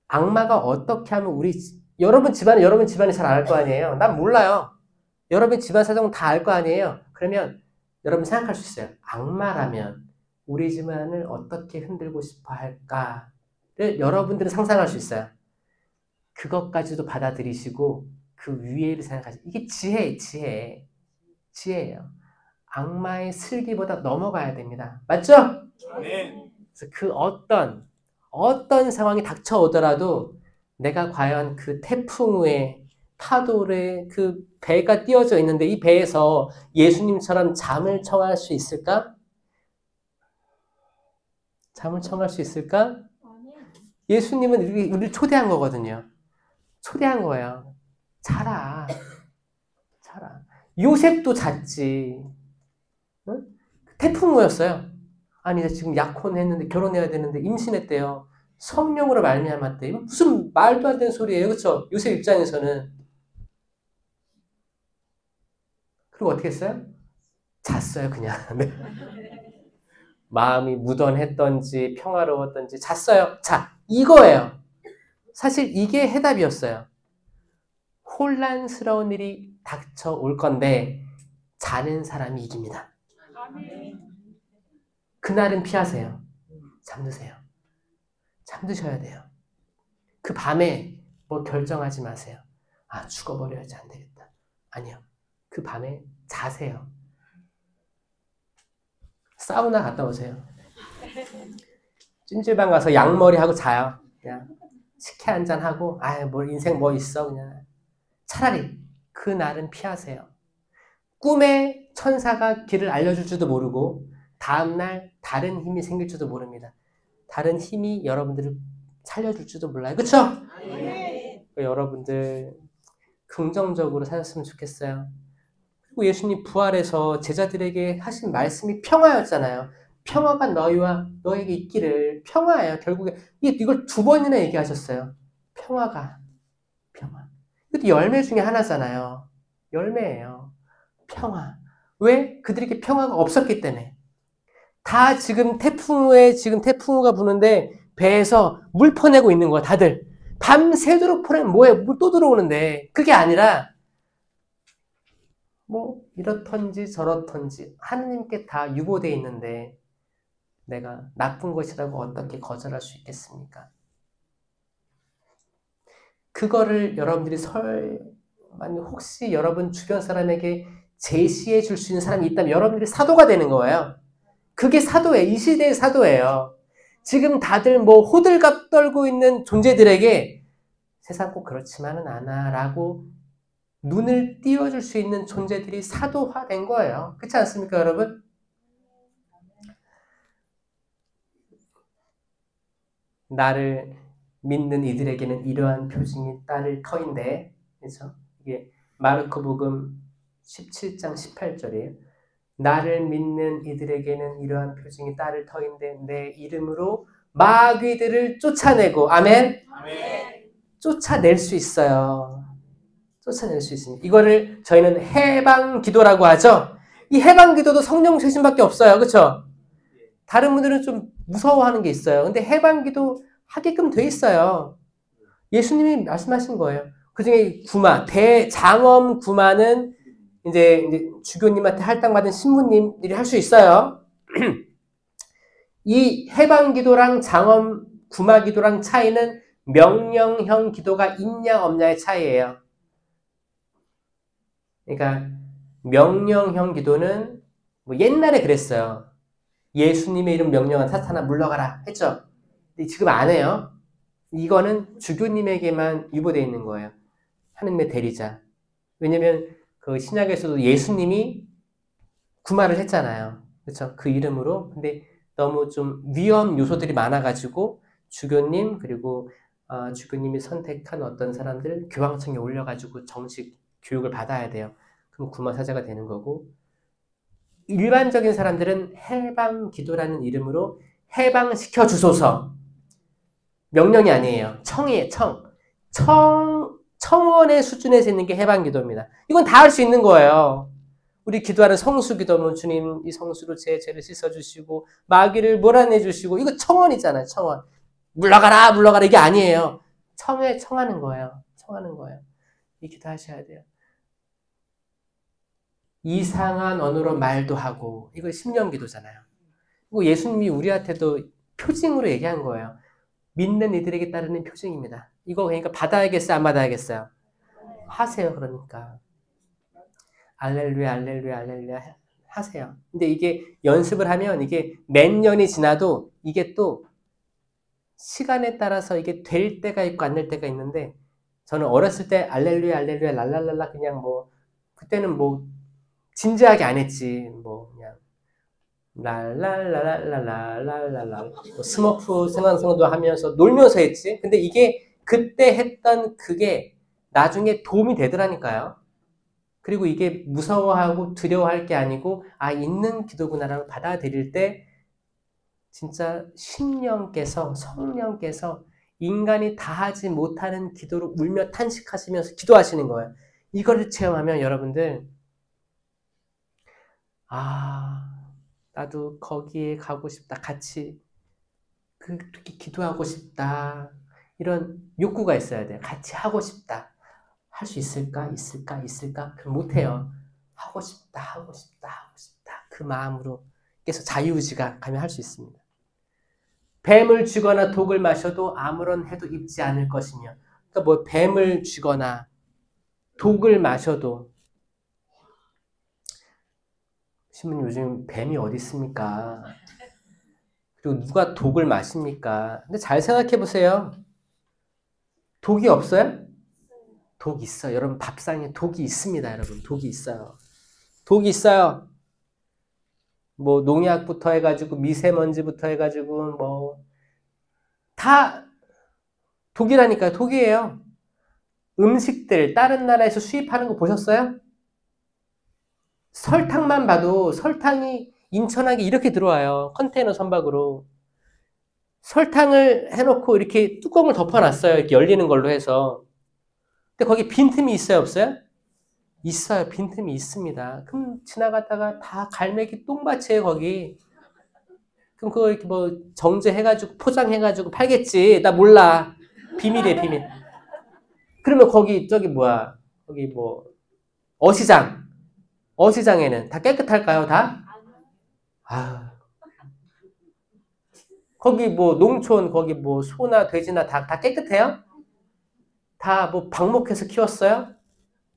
악마가 어떻게 하면 여러분 집안이 잘 알 거 아니에요. 난 몰라요. 여러분 집안 사정 다 알 거 아니에요? 그러면 여러분 생각할 수 있어요. 악마라면 우리 집안을 어떻게 흔들고 싶어 할까를 여러분들은 상상할 수 있어요. 그것까지도 받아들이시고 그 위에를 생각하시고 이게 지혜예요. 악마의 슬기보다 넘어가야 됩니다. 맞죠? 아멘. 그래서 그 어떤 상황이 닥쳐오더라도 내가 과연 그 태풍 후에 파도에 그 배가 띄어져 있는데 이 배에서 예수님처럼 잠을 청할 수 있을까? 잠을 청할 수 있을까? 예수님은 우리를 초대한 거거든요. 초대한 거예요. 자라. 요셉도 잤지. 응? 태풍 후였어요. 아니 지금 약혼했는데 결혼해야 되는데 임신했대요. 성령으로 말미암았대. 무슨 말도 안 되는 소리예요. 그렇죠? 요셉 입장에서는. 그리고 어떻게 했어요? 잤어요 그냥. 네. 마음이 무던했던지 평화로웠던지 잤어요. 자, 이거예요. 사실 이게 해답이었어요. 혼란스러운 일이 닥쳐올 건데 자는 사람이 이깁니다. 그날은 피하세요. 잠드세요. 잠드셔야 돼요. 그 밤에 뭐 결정하지 마세요. 아, 죽어버려야지 안 되겠다. 아니요. 그 밤에 자세요. 사우나 갔다 오세요. 찜질방 가서 양머리 하고 자요. 그냥 식혜 한잔 하고 뭐 인생 뭐 있어 그냥. 차라리 그 날은 피하세요. 꿈에 천사가 길을 알려줄지도 모르고 다음날 다른 힘이 생길지도 모릅니다. 다른 힘이 여러분들을 살려줄지도 몰라요. 그렇죠? 네. 여러분들 긍정적으로 사셨으면 좋겠어요. 그리고 예수님 부활해서 제자들에게 하신 말씀이 평화였잖아요. 평화가 너희와 너에게 있기를. 평화예요. 결국에 이걸 2번이나 얘기하셨어요. 평화. 이것도 열매 중에 하나잖아요. 열매예요. 평화. 왜? 그들에게 평화가 없었기 때문에. 다 지금 태풍우가 부는데 배에서 물 퍼내고 있는 거야, 다들. 밤새도록 퍼내면 뭐해? 물 또 들어오는데. 그게 아니라 뭐 이렇던지 저렇던지 하느님께 다 유보되어 있는데 내가 나쁜 것이라고 어떻게 거절할 수 있겠습니까? 그거를 여러분들이 혹시 여러분 주변 사람에게 제시해 줄 수 있는 사람이 있다면 여러분들이 사도가 되는 거예요. 그게 사도예요. 이 시대의 사도예요. 지금 다들 뭐 호들갑 떨고 있는 존재들에게 세상 꼭 그렇지만은 않아 라고 눈을 띄워줄 수 있는 존재들이 사도화된 거예요. 그렇지 않습니까, 여러분? 나를 믿는 이들에게는 이러한 표징이 따를 터인데, 그렇죠? 이게 마르코복음 17장 18절이에요. 나를 믿는 이들에게는 이러한 표징이 따를 터인데 내 이름으로 마귀들을 쫓아내고, 아멘? 아멘. 쫓아낼 수 있어요. 쫓아낼 수 있습니다. 이거를 저희는 해방기도라고 하죠. 이 해방기도도 성령 쇄신밖에 없어요. 그렇죠? 다른 분들은 좀 무서워하는 게 있어요. 근데 해방기도 하게끔 돼 있어요. 예수님이 말씀하신 거예요. 그 중에 대장엄 구마는 이제 주교님한테 할당받은 신부님들이 할 수 있어요. 이 해방기도랑 장엄 구마기도랑 차이는 명령형 기도가 있냐 없냐의 차이예요. 그러니까 명령형 기도는 뭐 옛날에 그랬어요. 예수님의 이름 명령한 사탄아 물러가라 했죠. 근데 지금 안 해요. 이거는 주교님에게만 유보되어 있는 거예요. 하느님의 대리자. 왜냐면 그 신약에서도 예수님이 구마를 했잖아요. 그렇죠? 그 이름으로. 근데 너무 좀 위험 요소들이 많아가지고 주교님 그리고 주교님이 선택한 어떤 사람들 교황청에 올려가지고 정식 교육을 받아야 돼요. 그럼 구마 사자가 되는 거고, 일반적인 사람들은 해방기도라는 이름으로 해방시켜 주소서. 명령이 아니에요. 청이에요. 청원의 수준에서 있는 게 해방기도입니다. 이건 다 할 수 있는 거예요. 우리 기도하는 성수기도면 주님 이 성수로 제 죄를 씻어주시고 마귀를 몰아내주시고, 이거 청원이잖아요. 청원. 물러가라 이게 아니에요. 청하는 거예요. 이 기도 하셔야 돼요. 이상한 언어로 말도 하고 이거 심령기도잖아요. 그리고 예수님이 우리한테도 표징으로 얘기한 거예요. 믿는 이들에게 따르는 표징입니다. 이거 그러니까 받아야겠어요? 안 받아야겠어요? 하세요. 그러니까 알렐루야 알렐루야 알렐루야 하세요. 근데 이게 연습을 하면 이게 몇 년이 지나도 이게 또 시간에 따라서 이게 될 때가 있고 안 될 때가 있는데 저는 어렸을 때 알렐루야 알렐루야 랄랄랄라 그냥 뭐 그때는 뭐 진지하게 안 했지. 뭐 그냥 랄랄랄랄랄랄랄라 스머프 생방송도 하면서 놀면서 했지. 근데 이게 그때 했던 그게 나중에 도움이 되더라니까요. 그리고 이게 무서워하고 두려워할 게 아니고 아 있는 기도구나라고 받아들일 때 진짜 신령께서 성령께서 인간이 다 하지 못하는 기도를 울며 탄식하시면서 기도하시는 거예요. 이거를 체험하면 여러분들 아 나도 거기에 가고 싶다. 같이 그렇게 기도하고 싶다. 이런 욕구가 있어야 돼요. 같이 하고 싶다. 할 수 있을까? 있을까? 있을까? 그럼 못해요. 하고 싶다. 하고 싶다. 하고 싶다. 그 마음으로 계속 자유의지가 가면 할 수 있습니다. 뱀을 쥐거나 독을 마셔도 아무런 해도 입지 않을 것이며 그러니까 뭐 뱀을 쥐거나 독을 마셔도 신부님 요즘 뱀이 어디 있습니까? 그리고 누가 독을 마십니까? 근데 잘 생각해 보세요. 독이 없어요? 독 있어요. 여러분 밥상에 독이 있습니다. 여러분 독이 있어요. 독이 있어요. 뭐 농약부터 해가지고 미세먼지부터 해가지고 뭐 다 독이라니까요. 독이에요. 음식들 다른 나라에서 수입하는 거 보셨어요? 설탕만 봐도 설탕이 인천항에 이렇게 들어와요. 컨테이너 선박으로. 설탕을 해놓고 이렇게 뚜껑을 덮어놨어요. 이렇게 열리는 걸로 해서. 근데 거기 빈틈이 있어요? 없어요? 있어요. 빈틈이 있습니다. 그럼 지나가다가 다 갈매기 똥밭이에요, 거기. 그럼 그거 이렇게 뭐 정제해가지고 포장해가지고 팔겠지. 나 몰라. 비밀이에요, 비밀. 그러면 거기 저기 뭐야? 거기 뭐 어시장. 어시장에는 다 깨끗할까요, 다? 아, 거기 뭐 농촌 거기 뭐 소나 돼지나 다 깨끗해요? 다 뭐 방목해서 키웠어요?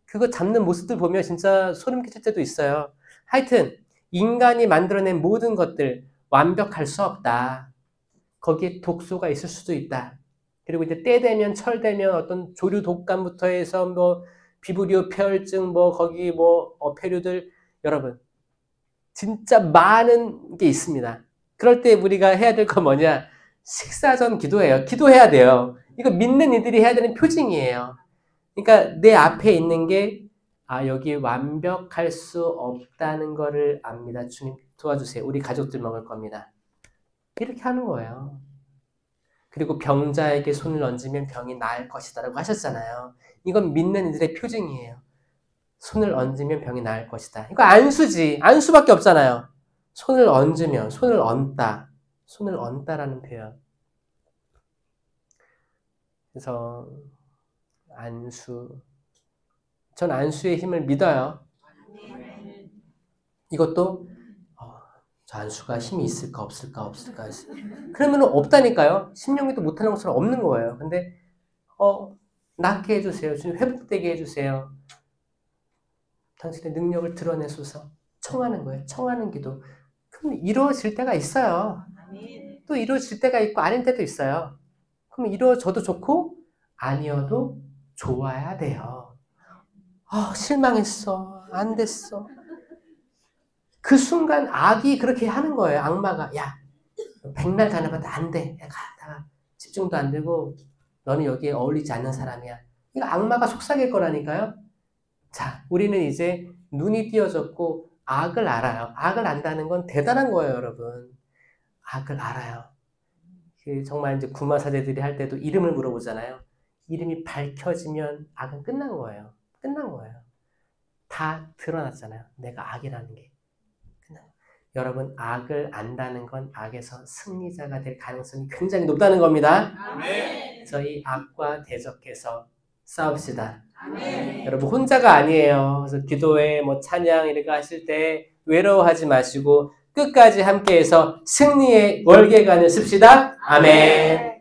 그거 잡는 모습들 보면 진짜 소름 끼칠 때도 있어요. 하여튼 인간이 만들어낸 모든 것들 완벽할 수 없다. 거기에 독소가 있을 수도 있다. 그리고 이제 때 되면 철 되면 어떤 조류 독감부터 해서 뭐 비브리오 폐혈증 뭐 거기 뭐 어패류들 여러분 진짜 많은 게 있습니다. 그럴 때 우리가 해야 될 건 뭐냐? 식사 전 기도해요. 기도해야 돼요. 이거 믿는 이들이 해야 되는 표징이에요. 그러니까 내 앞에 있는 게 아, 여기 완벽할 수 없다는 거를 압니다. 주님 도와주세요. 우리 가족들 먹을 겁니다. 이렇게 하는 거예요. 그리고 병자에게 손을 얹으면 병이 나을 것이다라고 하셨잖아요. 이건 믿는 이들의 표징이에요. 손을 얹으면 병이 나을 것이다. 이거 안수지. 안수밖에 없잖아요. 손을 얹으면, 손을 얹다. 손을 얹다라는 표현. 그래서 안수. 전 안수의 힘을 믿어요. 이것도 저 안수가 힘이 있을까 없을까. 그러면 없다니까요. 심령기도 못하는 것처럼 없는 거예요. 근데 낫게 해주세요. 주님 회복되게 해주세요. 당신의 능력을 드러내소서. 청하는 거예요. 청하는 기도. 그럼 이루어질 때가 있어요. 또 이루어질 때가 있고 아닌 때도 있어요. 그럼 이루어져도 좋고 아니어도 좋아야 돼요. 실망했어. 안 됐어. 그 순간 악이 그렇게 하는 거예요. 악마가 야 백날 다녀봐도 안 돼. 가다가 집중도 안 되고 너는 여기에 어울리지 않는 사람이야. 이거 악마가 속삭일 거라니까요. 자, 우리는 이제 눈이 띄어졌고 악을 알아요. 악을 안다는 건 대단한 거예요, 여러분. 악을 알아요. 정말 이제 구마사제들이 할 때도 이름을 물어보잖아요. 이름이 밝혀지면 악은 끝난 거예요. 끝난 거예요. 다 드러났잖아요. 내가 악이라는 게. 여러분, 악을 안다는 건 악에서 승리자가 될 가능성이 굉장히 높다는 겁니다. 그래서 이 악과 대적해서 싸웁시다. 여러분 혼자가 아니에요. 그래서 기도회 뭐 찬양 이렇게 하실 때 외로워하지 마시고 끝까지 함께해서 승리의 월계관을 씁시다. 아멘.